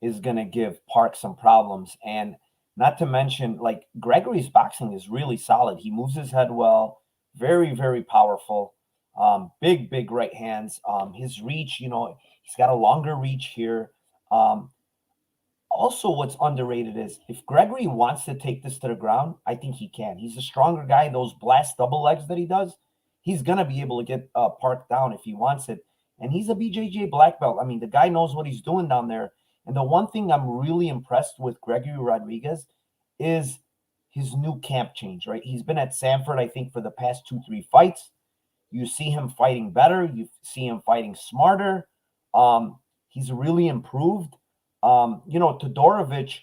is going to give Park some problems, and not to mention, like, Gregory's boxing is really solid. He moves his head well, very, very powerful. Big right hands. His reach, he's got a longer reach here. Also, what's underrated is if Gregory wants to take this to the ground, I think he can. He's a stronger guy. Those blast double legs that he does, he's going to be able to get Park down if he wants it. And he's a BJJ black belt. I mean, the guy knows what he's doing down there. And the one thing I'm really impressed with Gregory Rodriguez is his new camp change, right? He's been at Sanford, I think, for the past 2-3 fights. You see him fighting better. You see him fighting smarter. He's really improved. Todorovic,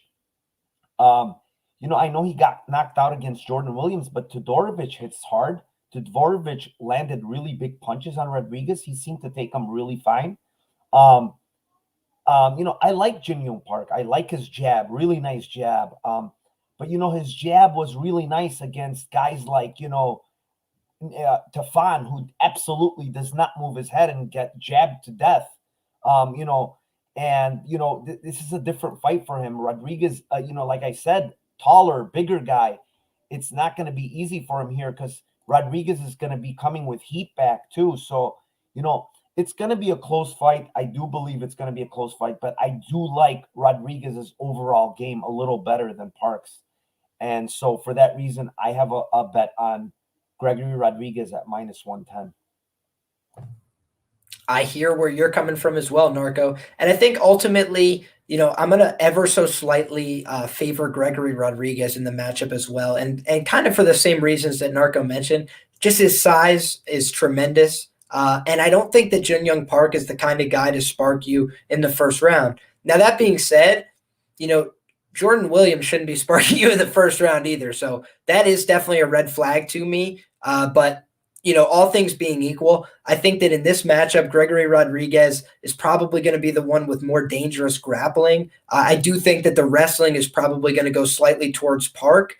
I know he got knocked out against Jordan Williams, but Todorovic hits hard. Todorovic landed really big punches on Rodriguez. He seemed to take them really fine. I like Jin Young Park. I like his jab, really nice jab. But his jab was really nice against guys like, Tafan, who absolutely does not move his head and get jabbed to death. This is a different fight for him. Rodriguez, like I said, taller, bigger guy. It's not going to be easy for him here because Rodriguez is going to be coming with heat back too. So, it's going to be a close fight. I do believe it's going to be a close fight, but I do like Rodriguez's overall game a little better than Park's. And so for that reason, I have a bet on Gregory Rodriguez at -110. I hear where you're coming from as well, Narco. And I think ultimately, I'm going to ever so slightly favor Gregory Rodriguez in the matchup as well. And kind of for the same reasons that Narco mentioned, just his size is tremendous. And I don't think that Jin Young Park is the kind of guy to spark you in the first round. Now, that being said, Jordan Williams shouldn't be sparking you in the first round either. So that is definitely a red flag to me. But all things being equal, I think that in this matchup, Gregory Rodriguez is probably going to be the one with more dangerous grappling. I do think that the wrestling is probably going to go slightly towards Park.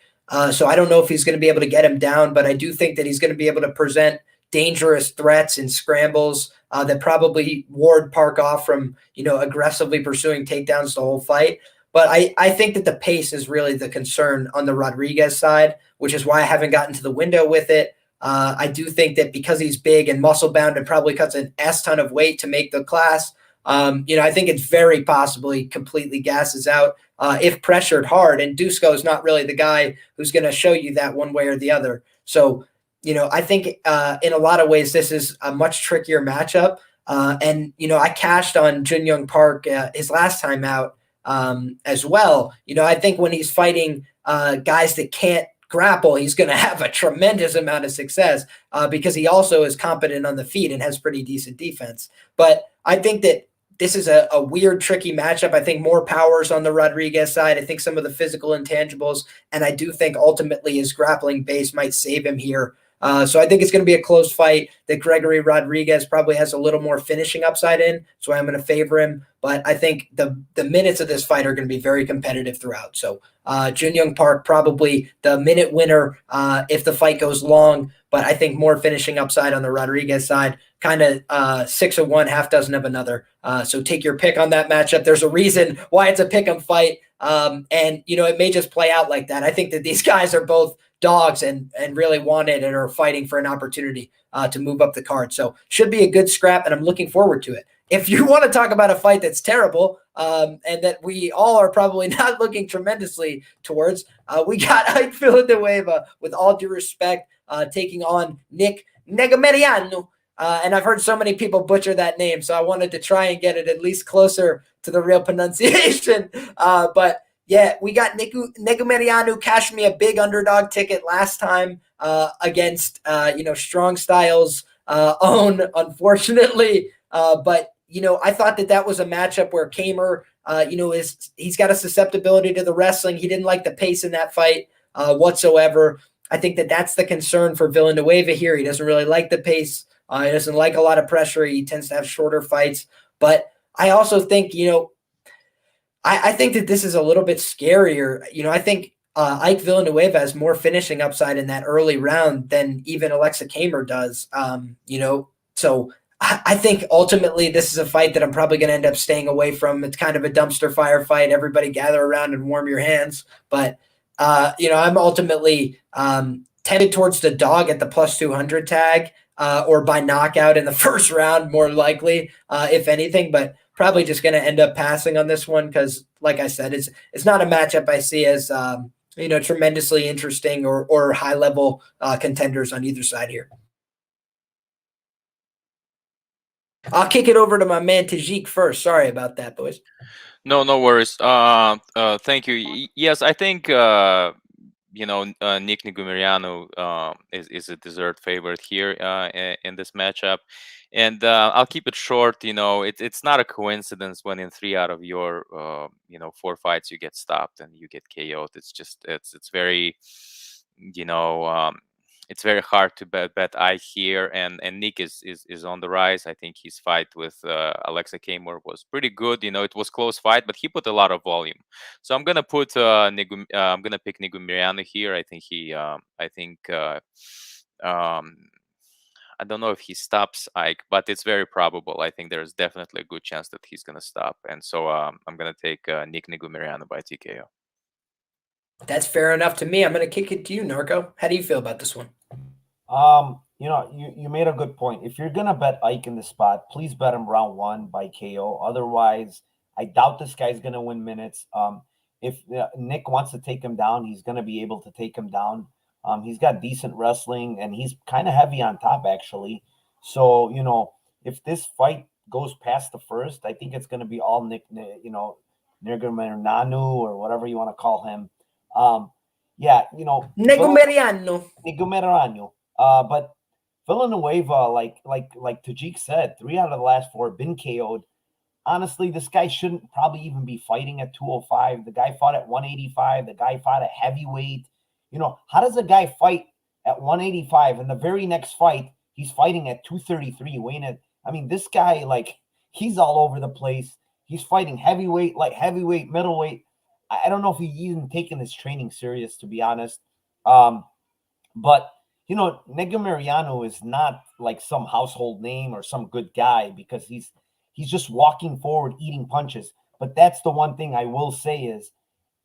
So I don't know if he's going to be able to get him down, but I do think that he's going to be able to present dangerous threats and scrambles that probably ward Park off from, aggressively pursuing takedowns the whole fight. But I think that the pace is really the concern on the Rodriguez side, which is why I haven't gotten to the window with it. I do think that because he's big and muscle bound and probably cuts an S ton of weight to make the class, I think it's very possible he completely gasses out if pressured hard. And Dusko is not really the guy who's going to show you that one way or the other. So, I think in a lot of ways, this is a much trickier matchup. I cashed on Jin Young Park his last time out as well. I think when he's fighting guys that can't grapple, he's going to have a tremendous amount of success because he also is competent on the feet and has pretty decent defense. But I think that this is a weird, tricky matchup. I think more powers on the Rodriguez side. I think some of the physical intangibles, and I do think ultimately his grappling base might save him here. So I think it's going to be a close fight that Gregory Rodriguez probably has a little more finishing upside in. So I'm going to favor him. But I think the minutes of this fight are going to be very competitive throughout. So Jin Young Park probably the minute winner if the fight goes long. But I think more finishing upside on the Rodriguez side, kind of 6 of one, half dozen of another. So take your pick on that matchup. There's a reason why it's a pick 'em fight. It may just play out like that. I think that these guys are both dogs and really wanted and are fighting for an opportunity to move up the card. So should be a good scrap, and I'm looking forward to it. If you want to talk about a fight that's terrible and that we all are probably not looking tremendously towards, we got Villanueva, with all due respect, taking on Negumereanu. And I've heard so many people butcher that name, so I wanted to try and get it at least closer to the real pronunciation. But Yeah, we got Negumereanu cashed me a big underdog ticket last time against Strong Styles own, unfortunately. But I thought that was a matchup where Khama, he's got a susceptibility to the wrestling. He didn't like the pace in that fight whatsoever. I think that's the concern for Villanueva here. He doesn't really like the pace. He doesn't like a lot of pressure. He tends to have shorter fights. But I also think, I think that this is a little bit scarier. I think Ike Villanueva has more finishing upside in that early round than even Alexa Khama does. So I think ultimately this is a fight that I'm probably going to end up staying away from. It's kind of a dumpster fire fight. Everybody gather around and warm your hands. But, I'm ultimately tended towards the dog at the plus 200 tag or by knockout in the first round, more likely, if anything. But probably just going to end up passing on this one because, like I said, it's not a matchup I see as tremendously interesting or high level contenders on either side here. I'll kick it over to my man Tajik first. Sorry about that, boys. No worries. Thank you. Yes, I think Nick Negumereanu is a deserved favorite here in this matchup, and I'll keep it short. It's not a coincidence when in 3 out of your 4 fights you get stopped and you get KO'd. It's just it's very it's very hard to bet Ike here, and Nick is on the rise. I think his fight with Alexa Khama was pretty good. It was close fight, but he put a lot of volume. So I'm gonna put I'm gonna pick Negumereanu here. I think I don't know if he stops Ike, but it's very probable. I think there's definitely a good chance that he's gonna stop, and so I'm gonna take Nick Negumereanu by TKO. That's fair enough to me. I'm going to kick it to you, Narco. How do you feel about this one? You made a good point. If you're gonna bet Ike in the spot, please bet him round 1 by KO. Otherwise, I doubt this guy's gonna win minutes. If Nick wants to take him down, he's gonna be able to take him down. He's got decent wrestling and he's kind of heavy on top, actually. So if this fight goes past the first, I think it's gonna be all Nick. Negumereanu or whatever you want to call him. Negumereanu. But Villanueva, like Tajik said, 3 out of the last 4 been KO'd. Honestly, this guy shouldn't probably even be fighting at 205. The guy fought at 185. The guy fought at heavyweight. How does a guy fight at 185 and the very next fight he's fighting at 233? This guy, he's all over the place. He's fighting heavyweight, heavyweight, middleweight. I don't know if he's even taking his training serious, to be honest. But Negumereanu is not like some household name or some good guy because he's just walking forward, eating punches. But that's the one thing I will say is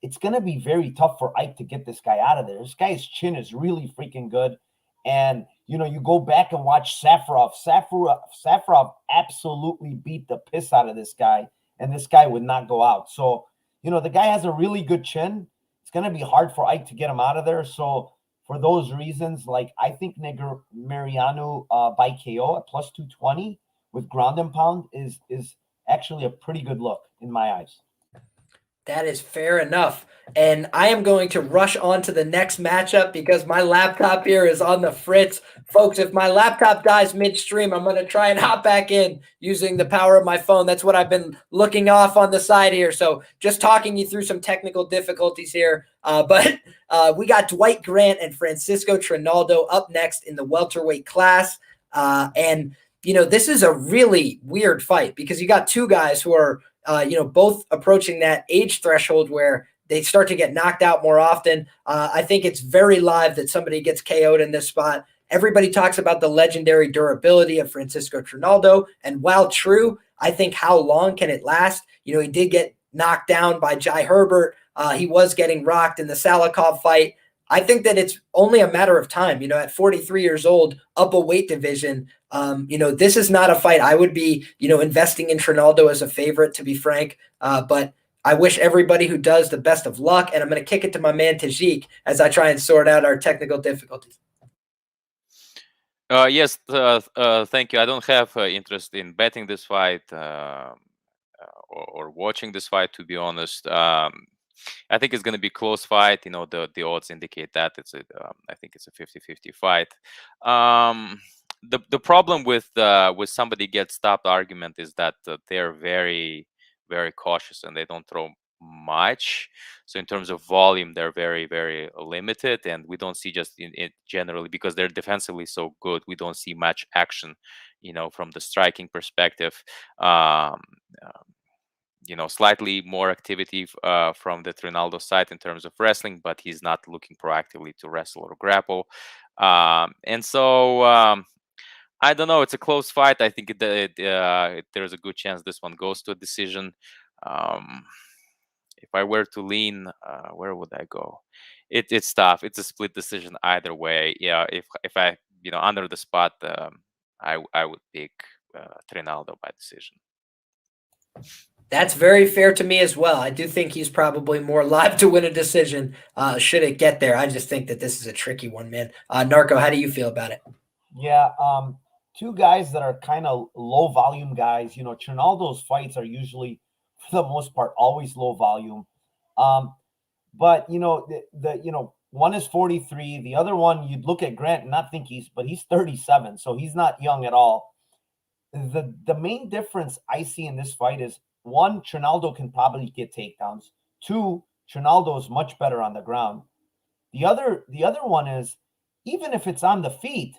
it's going to be very tough for Ike to get this guy out of there. This guy's chin is really freaking good. And, you go back and watch Safarov. Safarov absolutely beat the piss out of this guy, and this guy would not go out. So, the guy has a really good chin. It's going to be hard for Ike to get him out of there. So, for those reasons, I think Negumereanu by KO at plus 220 with ground and pound is actually a pretty good look in my eyes. That is fair enough. And I am going to rush on to the next matchup because my laptop here is on the fritz. Folks, if my laptop dies midstream, I'm going to try and hop back in using the power of my phone. That's what I've been looking off on the side here. So just talking you through some technical difficulties here. But we got Dwight Grant and Francisco Trinaldo up next in the welterweight class. And this is a really weird fight because you got 2 guys who are both approaching that age threshold where they start to get knocked out more often. I think it's very live that somebody gets KO'd in this spot. Everybody talks about the legendary durability of Francisco Trinaldo. And while true, I think how long can it last? He did get knocked down by Jai Herbert. He was getting rocked in the Salikov fight. I think that it's only a matter of time, at 43 years old, up a weight division. This is not a fight I would be, investing in Trinaldo as a favorite, to be frank. But I wish everybody who does the best of luck. And I'm going to kick it to my man Tajik as I try and sort out our technical difficulties. Yes, thank you. I don't have interest in betting this fight or watching this fight, to be honest. I think it's going to be a close fight. You know, the odds indicate that I think it's a 50-50 fight. The problem with somebody gets stopped argument is that they're very, very cautious and they don't throw much. So in terms of volume, they're very, very limited, and we don't see just in generally, because they're defensively so good, we don't see much action, you know, from the striking perspective. Um, you know, slightly more activity from the Trinaldo side in terms of wrestling, but he's not looking proactively to wrestle or grapple. And so I don't know. It's a close fight. I think there's a good chance this one goes to a decision. Um, if I were to lean, where would I go? It's tough. It's a split decision either way. Yeah, if I, you know, under the spot, I would pick Trinaldo by decision. That's very fair to me as well. I do think he's probably more live to win a decision should it get there. I just think that this is a tricky one, man. Narco, how do you feel about it? Yeah, two guys that are kind of low volume guys. You know, Trinaldo's fights are usually, for the most part, always low volume. But you know, one is 43, the other one you'd look at Grant and not think he's 37, so he's not young at all. The main difference I see in this fight is, one, Trinaldo can probably get takedowns. Two, Trinaldo is much better on the ground. The other one is, even if it's on the feet,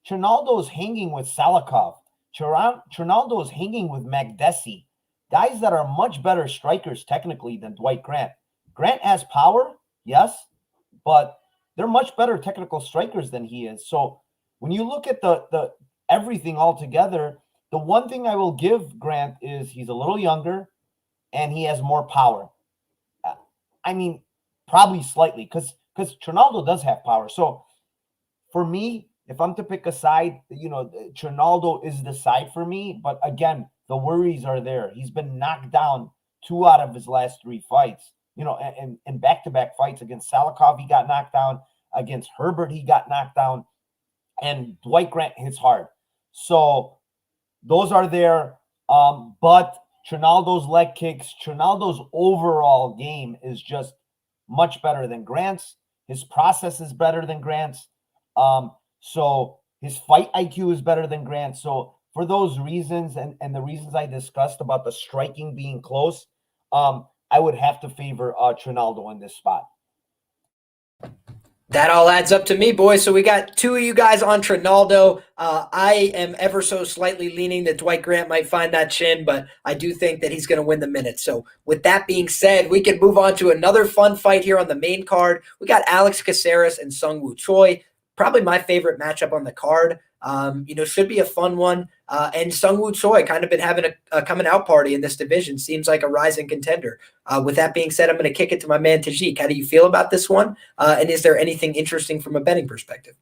Trinaldo is hanging with Salikov. Trinaldo is hanging with Magdesi, guys that are much better strikers technically than Dwight Grant. Grant has power, yes, but they're much better technical strikers than he is. So when you look at the everything all together, the one thing I will give Grant is he's a little younger and he has more power. I mean, probably slightly, because Trinaldo does have power. So for me, if I'm to pick a side, you know, Trinaldo is the side for me. But again, the worries are there. He's been knocked down 2 out of his last 3 fights. You know, and back-to-back fights against Salikov, he got knocked down. Against Herbert, he got knocked down. And Dwight Grant hits hard. So those are there. But Trinaldo's leg kicks, Trinaldo's overall game is just much better than Grant's. His process is better than Grant's. So his fight IQ is better than Grant. So for those reasons and the reasons I discussed about the striking being close, I would have to favor Trinaldo in this spot. That all adds up to me, boys. So we got 2 of you guys on Trinaldo. I am ever so slightly leaning that Dwight Grant might find that chin, but I do think that he's going to win the minute. So with that being said, we can move on to another fun fight here on the main card. We got Alex Caceres and Seungwoo Choi. Probably my favorite matchup on the card. Should be a fun one. And Seungwoo Choi kind of been having a coming out party in this division. Seems like a rising contender. With that being said, I'm going to kick it to my man Tajik. How do you feel about this one? And is there anything interesting from a betting perspective?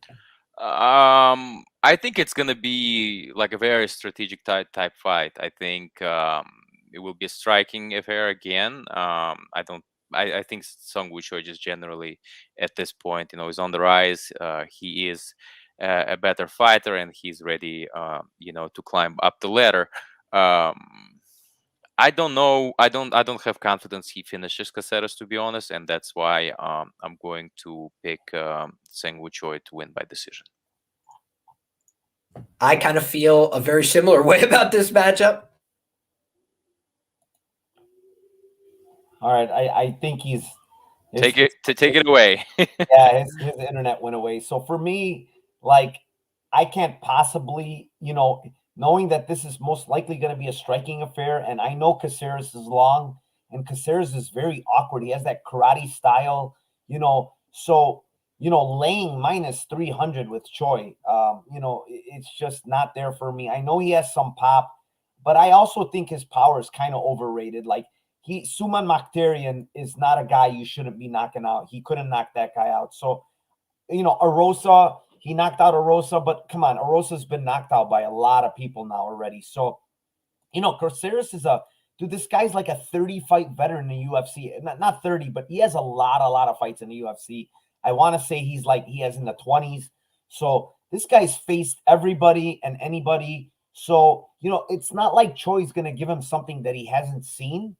I think it's going to be like a very strategic type fight. I think it will be a striking affair again. I think Seungwoo Choi just generally at this point, you know, is on the rise. He is a better fighter, and he's ready, to climb up the ladder. I don't know. I don't have confidence he finishes Caceres, to be honest, and that's why I'm going to pick Seungwoo Choi to win by decision. I kind of feel a very similar way about this matchup. All right, I think take it away. Yeah, his internet went away. So for me, like, I can't possibly, knowing that this is most likely going to be a striking affair, and I know Caceres is long, and Caceres is very awkward. He has that karate style, so laying minus 300 with Choi, it's just not there for me. I know he has some pop, but I also think his power is kind of overrated. Like, Suman Mkhitaryan is not a guy you shouldn't be knocking out. He couldn't knock that guy out. So, Arosa, he knocked out Arosa, but come on, Arosa's been knocked out by a lot of people now already. So, Caceres is this guy's like a 30-fight veteran in the UFC. Not 30, but he has a lot of fights in the UFC. I want to say he has in the 20s. So this guy's faced everybody and anybody. So, it's not like Choi's going to give him something that he hasn't seen.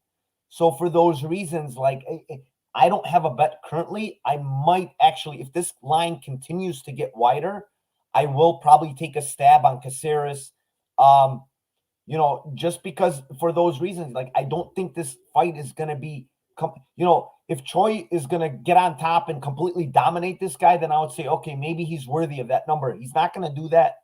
So for those reasons, like, I don't have a bet currently. I might actually, if this line continues to get wider, I will probably take a stab on Caceres. You know, just because for those reasons, like I don't think this fight is going to be, you know, if Choi is going to get on top and completely dominate this guy, then I would say, okay, maybe he's worthy of that number. He's not going to do that.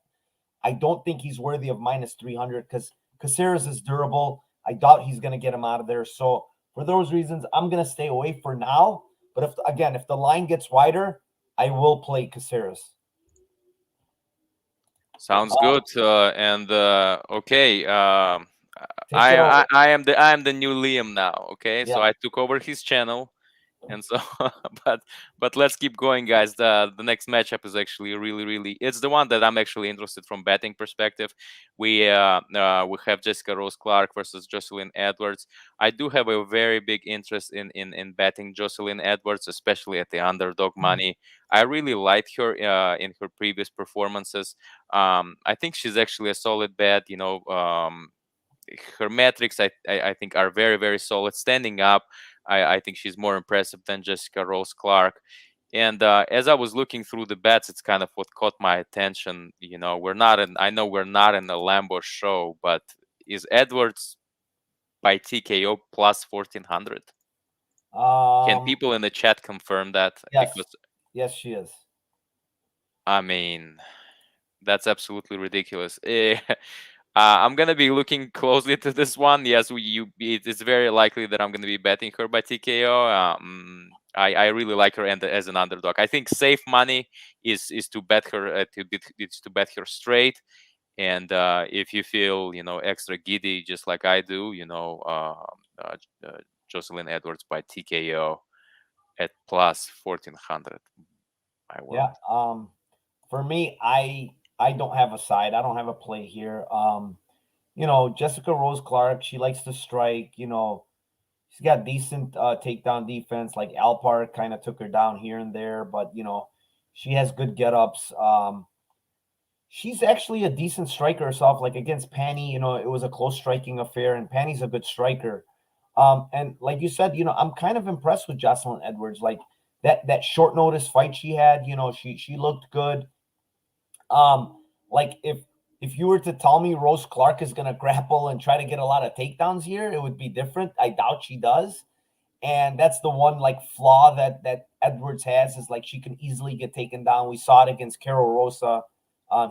I don't think he's worthy of minus 300 because Caceres is durable. I doubt he's going to get him out of there. So for those reasons, I'm going to stay away for now. But if the line gets wider, I will play Caceres. Sounds good. Okay. Take it over. I am the new Liam now. Okay, so Yeah. I took over his channel, and so but let's keep going, guys. The next matchup is actually really it's the one that I'm actually interested from betting perspective. We have Jessica Rose Clark versus Jocelyn Edwards. I do have a very big interest in betting Jocelyn Edwards, especially at the underdog money. I really liked her in her previous performances. I think she's actually a solid bet. You know, her metrics I think are very solid. Standing up, I think she's more impressive than Jessica Rose Clark. And as I was looking through the bets, it's kind of what caught my attention. You know, I know we're not in the Lambo show, but is Edwards by TKO plus 1400? Can people in the chat confirm that? Yes. Because Yes, she is. I mean, that's absolutely ridiculous. I'm gonna be looking closely to this one. Yes, it's very likely that I'm gonna be betting her by TKO. I really like her as an underdog. I think safe money is to bet her to bet her straight. And if you feel extra giddy, just like I do, Jocelyn Edwards by TKO at plus 1400. My word. Yeah. For me, I don't have a side. I don't have a play here. You know, Jessica Rose Clark, she likes to strike. You know, she's got decent takedown defense. Like Alpar kind of took her down here and there, but you know, she has good get-ups. She's actually a decent striker herself. Like against Pani, you know, it was a close striking affair, and Pani's a good striker. And like you said, you know, I'm kind of impressed with Jocelyn Edwards. Like that short notice fight she had, you know, she looked good. Like if you were to tell me Rose Clark is gonna grapple and try to get a lot of takedowns here, it would be different. I doubt she does. And that's the one like flaw that Edwards has is like she can easily get taken down. We saw it against Carol Rosa.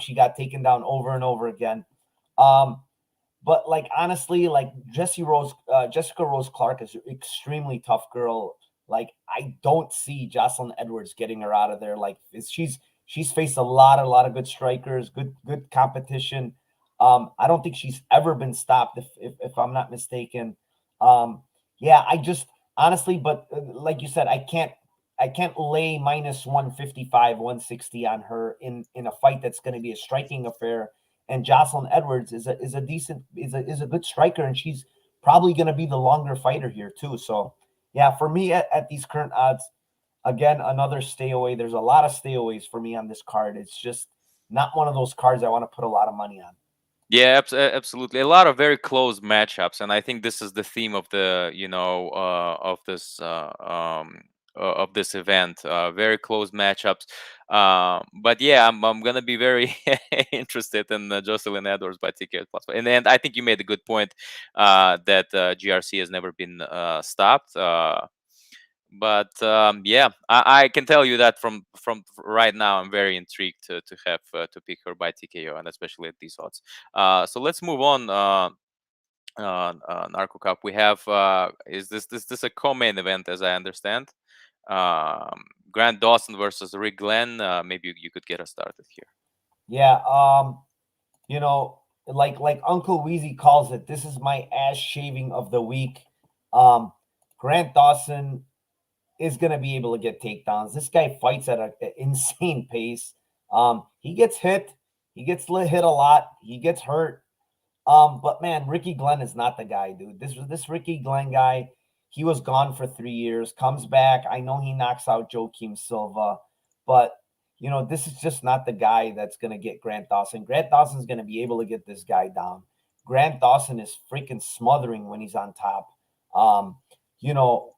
She got taken down over and over again. But like honestly, like Jessica Rose Clark is an extremely tough girl. Like I don't see Jocelyn Edwards getting her out of there. Like she's faced a lot of good strikers, good competition. I don't think she's ever been stopped if I'm not mistaken. Yeah, I just honestly, but like you said, I can't lay minus 155, 160 on her in a fight that's going to be a striking affair. And Jocelyn Edwards is a good striker, and she's probably going to be the longer fighter here too. So yeah, for me at these current odds, again, another stay away. There's a lot of stay aways for me on this card. It's just not one of those cards I want to put a lot of money on. Yeah, absolutely. A lot of very close matchups, and I think this is the theme of the of this event. Very close matchups. But yeah, I'm gonna be very interested in Jocelyn Edwards by TKO plus. And I think you made a good point that GRC has never been stopped. But yeah, I can tell you that from right now, I'm very intrigued to have to pick her by TKO, and especially at these odds. So let's move on. Narco Cup. We have is this a co-main event, as I understand? Grant Dawson versus Rick Glenn. Maybe you could get us started here. Yeah. You know, like Uncle Weezy calls it, this is my ass shaving of the week. Grant Dawson is going to be able to get takedowns. This guy fights at an insane pace. He gets hit. He gets hit a lot. He gets hurt. But man, Ricky Glenn is not the guy, dude. This Ricky Glenn guy, he was gone for 3 years, comes back. I know he knocks out Joaquim Silva, but you know, this is just not the guy that's going to get Grant Dawson. Grant Dawson's going to be able to get this guy down. Grant Dawson is freaking smothering when he's on top. You know,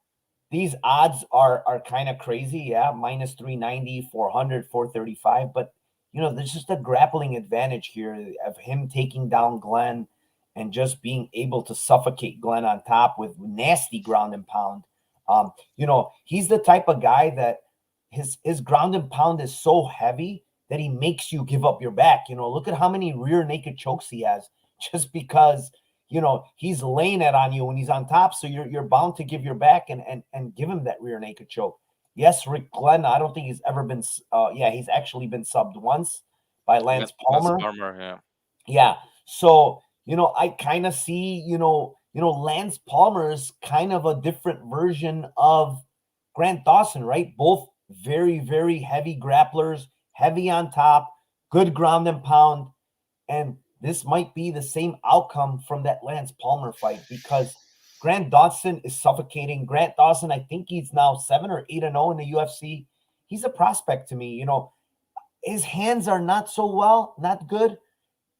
these odds are kind of crazy. Yeah, minus 390, 400, 435. But, there's just a grappling advantage here of him taking down Glenn and just being able to suffocate Glenn on top with nasty ground and pound. He's the type of guy that his ground and pound is so heavy that he makes you give up your back. Look at how many rear naked chokes he has just because he's laying it on you when he's on top. So you're bound to give your back and give him that rear naked choke. Yes, Rick Glenn, I don't think he's ever been, he's actually been subbed once by Lance Palmer. Yeah. Yeah. So, I kind of see, Lance Palmer is kind of a different version of Grant Dawson, right? Both very, very heavy grapplers, heavy on top, good ground and pound. And this might be the same outcome from that Lance Palmer fight because Grant Dawson is suffocating. Grant Dawson, I think he's now 7 or 8-0 in the UFC. He's a prospect to me. His hands are not good,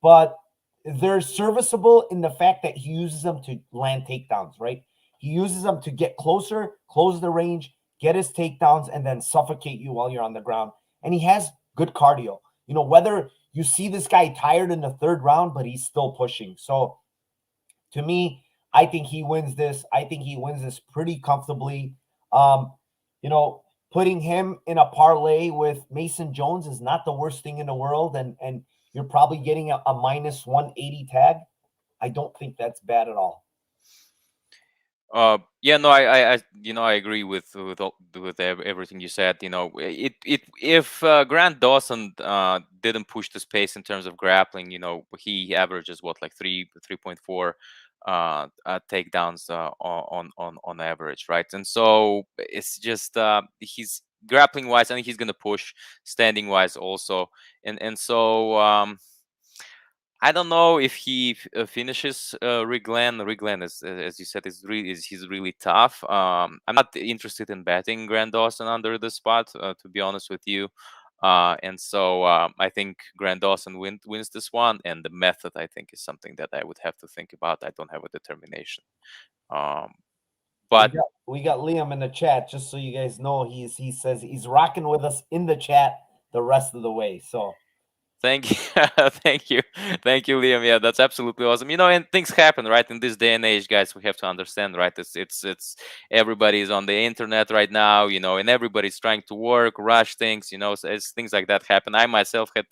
but they're serviceable in the fact that he uses them to land takedowns, right? He uses them to get closer, close the range, get his takedowns, and then suffocate you while you're on the ground. And he has good cardio. Whether you see this guy tired in the third round, but he's still pushing. So to me, I think he wins this. I think he wins this pretty comfortably. Putting him in a parlay with Mason Jones is not the worst thing in the world. And you're probably getting a minus 180 tag. I don't think that's bad at all. Yeah, no, I agree with everything you said. If Grant Dawson didn't push the pace in terms of grappling, he averages like 3.4 takedowns on average, right? And so it's just he's grappling wise, I think he's gonna push standing wise also, and so. I don't know if he finishes Rick Glenn. Rick Glenn is, as you said, he's really tough. I'm not interested in betting Grant Dawson under the spot, to be honest with you. And so I think Grant Dawson wins this one, and the method I think is something that I would have to think about. I don't have a determination. But we got Liam in the chat, just so you guys know. He says he's rocking with us in the chat the rest of the way. So. Thank you, thank you, Liam. Yeah, that's absolutely awesome. And things happen, right? In this day and age, guys, we have to understand, right? It's everybody's on the internet right now, and everybody's trying to work, rush things, so as things like that happen. I myself had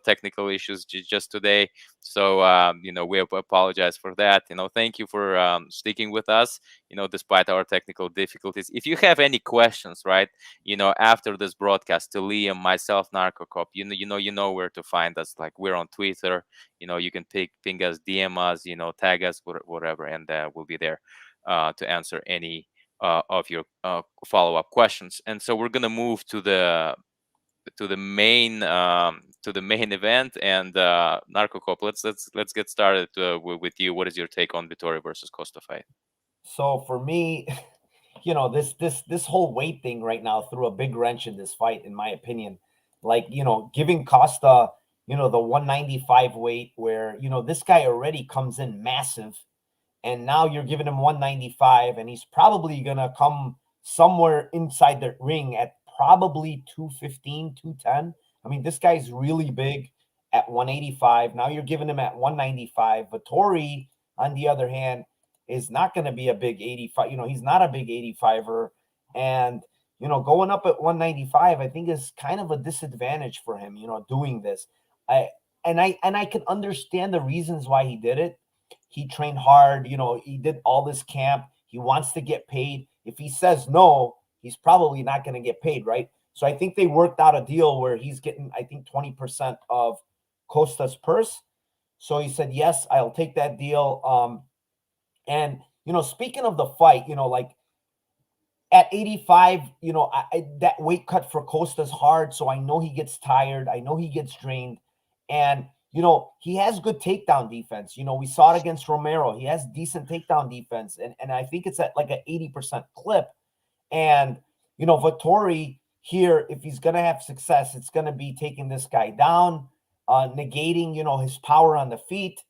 technical issues just today, so we apologize for that. Thank you for sticking with us, despite our technical difficulties. If you have any questions, right, after this broadcast to Liam, myself, Narcocop, you know where to find us. Like, we're on Twitter, you can ping us, DM us, tag us, whatever, and we'll be there to answer any of your follow-up questions. And so we're gonna move to the main event. And Narcocop, let's get started with you. What is your take on Vettori versus Costa fight? So for me, this whole weight thing right now threw a big wrench in this fight, in my opinion. Like, giving Costa, the 195 weight where, this guy already comes in massive, and now you're giving him 195, and he's probably going to come somewhere inside the ring at probably 215, 210. I mean, this guy's really big at 185. Now you're giving him at 195. Vettori, on the other hand, is not going to be a big 85. He's not a big 85er. And, going up at 195, I think is kind of a disadvantage for him, doing this. I can understand the reasons why he did it. He trained hard, he did all this camp. He wants to get paid. If he says no, he's probably not going to get paid, right? So I think they worked out a deal where he's getting, I think, 20% of Costa's purse. So he said, yes, I'll take that deal. And, speaking of the fight, like at 85, that weight cut for Costa's hard. So I know he gets tired. I know he gets drained. And, he has good takedown defense. We saw it against Romero. He has decent takedown defense. And I think it's at like an 80% clip. And, Vettori here, if he's going to have success, it's going to be taking this guy down, negating, his power on the feet,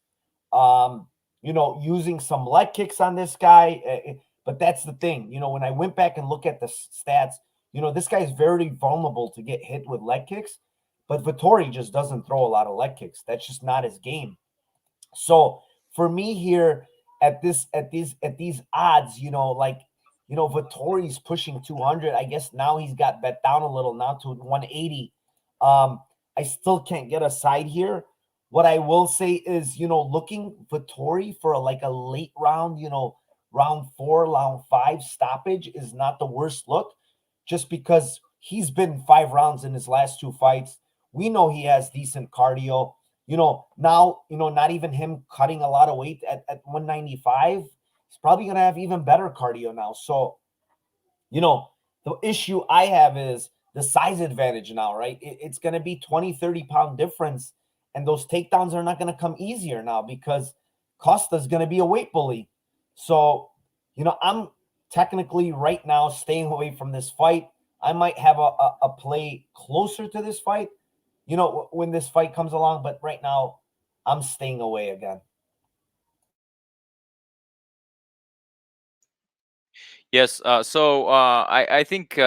using some leg kicks on this guy. But that's the thing. When I went back and look at the stats, this guy's very vulnerable to get hit with leg kicks. But Vettori just doesn't throw a lot of leg kicks. That's just not his game. So for me here at these odds, Vettori's pushing 200. I guess now he's got bet down a little now to 180. I still can't get a side here. What I will say is, looking Vettori for a late round, round 4, round 5 stoppage is not the worst look, just because he's been 5 rounds in his last 2 fights. We know he has decent cardio. Now, not even him cutting a lot of weight at 195, he's probably going to have even better cardio now. So, the issue I have is the size advantage now, right? It's going to be 20, 30 pound difference. And those takedowns are not going to come easier now because Costa's going to be a weight bully. So, I'm technically right now staying away from this fight. I might have a play closer to this fight, when this fight comes along. But right now, I'm staying away again. Yes. So I think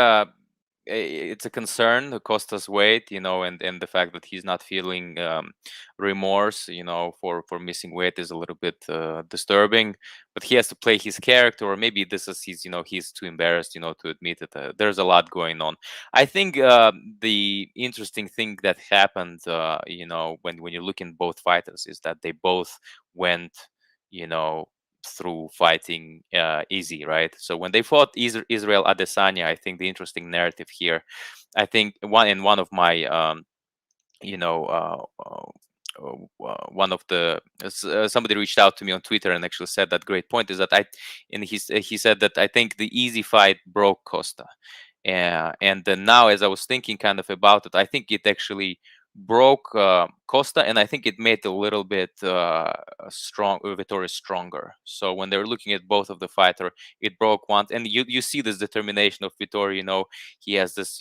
it's a concern, the Costa's weight, and the fact that he's not feeling remorse, for missing weight is a little bit disturbing. But he has to play his character, or maybe this is he's too embarrassed, to admit that there's a lot going on. I think the interesting thing that happened, when you look in both fighters, is that they both went, through fighting easy, right? So when they fought Israel Adesanya, I think the interesting narrative here, I think one of my one of the somebody reached out to me on Twitter and actually said that great point is that he said that I think the easy fight broke Costa. And then now, as I was thinking kind of about it, I think it actually broke Costa, and I think it made a little bit Vettori stronger. So when they were looking at both of the fighter, it broke one, and you see this determination of Vettori. He has this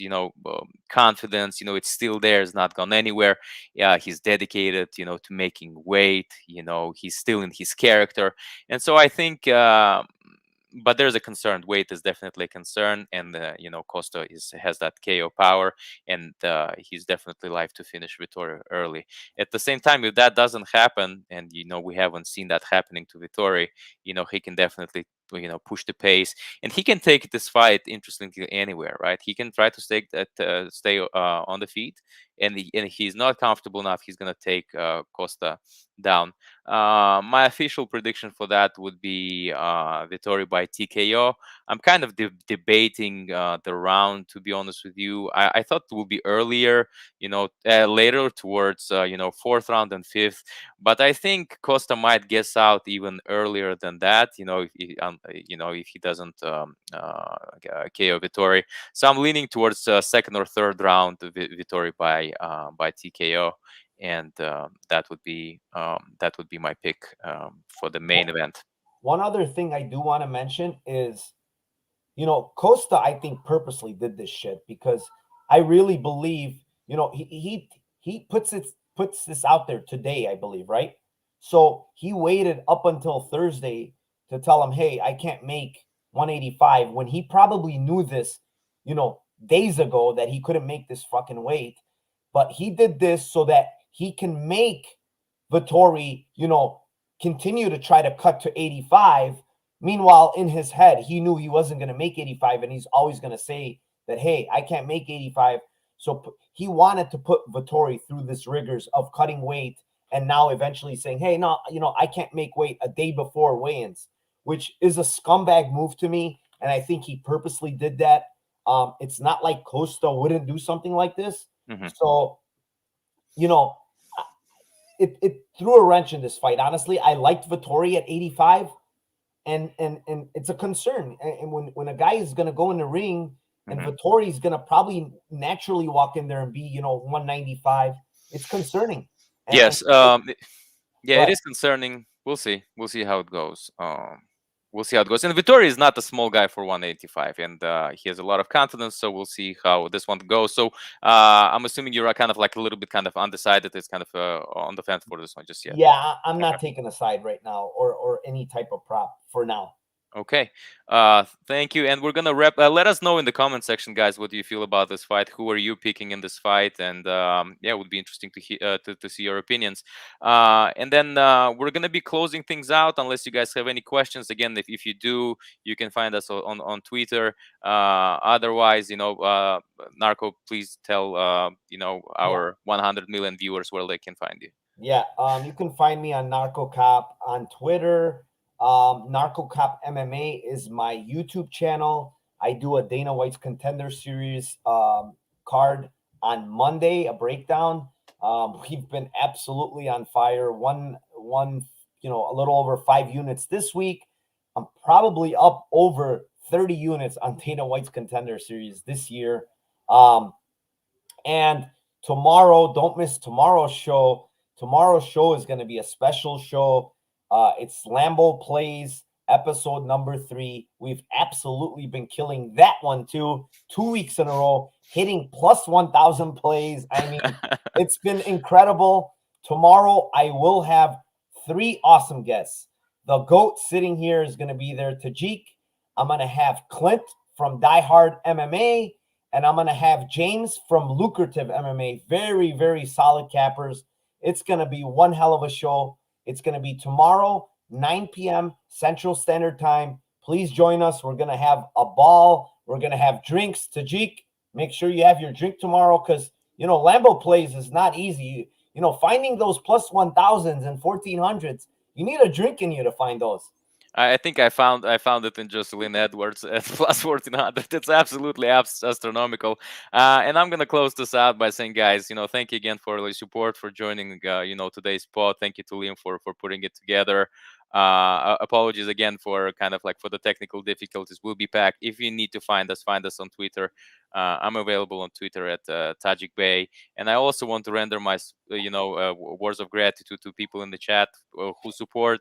confidence. It's still there. It's not gone anywhere. Yeah, he's dedicated. To making weight. He's still in his character, and so I think. But there's a concern. Weight is definitely a concern, and Costa has that KO power, and he's definitely live to finish Vettori early. At the same time, if that doesn't happen, and we haven't seen that happening to Vettori, he can definitely push the pace, and he can take this fight interestingly anywhere, right? He can try to stay on the feet, and he's not comfortable enough. He's gonna take Costa down. My official prediction for that would be Vettori by TKO. I'm kind of debating the round, to be honest with you. I thought it would be earlier, later towards 4th round and 5th, but I think Costa might guess out even earlier than that. If he doesn't KO Vettori. So I'm leaning towards 2nd or 3rd round Vettori by TKO. And that would be my pick for the main event. One other thing I do want to mention is, Costa, I think purposely did this shit because I really believe, he puts this out there today, I believe, right? So he waited up until Thursday to tell him, hey, I can't make 185, when he probably knew this, days ago, that he couldn't make this fucking weight. But he did this so that he can make Vettori, continue to try to cut to 85. Meanwhile, in his head, he knew he wasn't going to make 85, and he's always going to say that, hey, I can't make 85. So he wanted to put Vettori through this rigors of cutting weight, and now eventually saying, hey, no, I can't make weight a day before weigh-ins, which is a scumbag move to me, and I think he purposely did that. It's not like Costa wouldn't do something like this. Mm-hmm. So, it threw a wrench in this fight. Honestly, I liked Vettori at 85, and it's a concern. And when a guy is going to go in the ring, and Vettori is going to probably naturally walk in there and be 195, it's concerning. And yes, it is concerning. We'll see how it goes. We'll see how it goes. And Vettori is not a small guy for 185, and he has a lot of confidence. So we'll see how this one goes. So I'm assuming you're kind of like a little bit kind of undecided. It's kind of on the fence for this one just yet. Yeah, I'm not taking a side right now, or any type of prop for now. Okay. Thank you. And we're gonna wrap. Let us know in the comment section, guys, what do you feel about this fight? Who are you picking in this fight? And yeah, it would be interesting to see your opinions. And then we're gonna be closing things out unless you guys have any questions. Again, if you do, you can find us on Twitter. Otherwise, Narco, please tell Yeah. our 100 million viewers where they can find you. Yeah, you can find me on Narco Cop on Twitter. Narco Cop MMA is my YouTube channel. I do a Dana White's Contender Series card on Monday, a breakdown. We've been absolutely on fire. A little over 5 units this week. I'm probably up over 30 units on Dana White's Contender Series this year. And tomorrow, don't miss tomorrow's show. Tomorrow's show is going to be a special show. It's Lambo Plays episode number 3. We've absolutely been killing that one too. 2 weeks in a row, hitting plus 1,000 plays. I mean, it's been incredible. Tomorrow, I will have 3 awesome guests. The GOAT sitting here is going to be there, Tajik. I'm going to have Clint from Die Hard MMA. And I'm going to have James from Lucrative MMA. Very, very solid cappers. It's going to be one hell of a show. It's going to be tomorrow, 9 p.m. Central Standard Time. Please join us. We're going to have a ball. We're going to have drinks. Tajik, make sure you have your drink tomorrow because, Lambo Plays is not easy. Finding those plus 1,000s and 1,400s, you need a drink in you to find those. I think I found it in Jocelyn Edwards at plus 1,400. It's absolutely astronomical. And I'm gonna close this out by saying, guys, thank you again for the support, for joining, today's pod. Thank you to Liam for putting it together. Apologies again for for the technical difficulties. We'll be back. If you need to find us on Twitter. I'm available on Twitter at Tajik Bey, and I also want to render my words of gratitude to people in the chat who support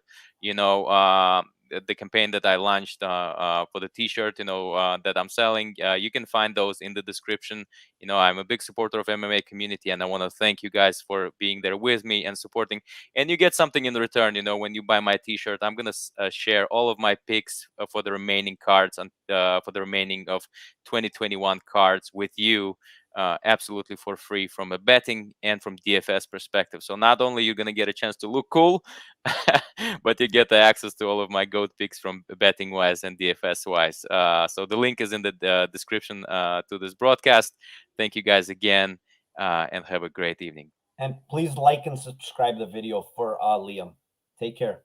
the campaign that I launched for the T-shirt, that I'm selling. You can find those in the description. I'm a big supporter of MMA community, and I want to thank you guys for being there with me and supporting. And you get something in return. When you buy my T-shirt, I'm gonna share all of my picks for the remaining cards and for the remaining of 2021 cards with you. Absolutely for free from a betting and from DFS perspective. So not only you're gonna get a chance to look cool, but you get the access to all of my GOAT picks from betting wise and DFS wise. So the link is in the description to this broadcast. Thank you guys again, and have a great evening. And please like and subscribe the video for Liam. Take care.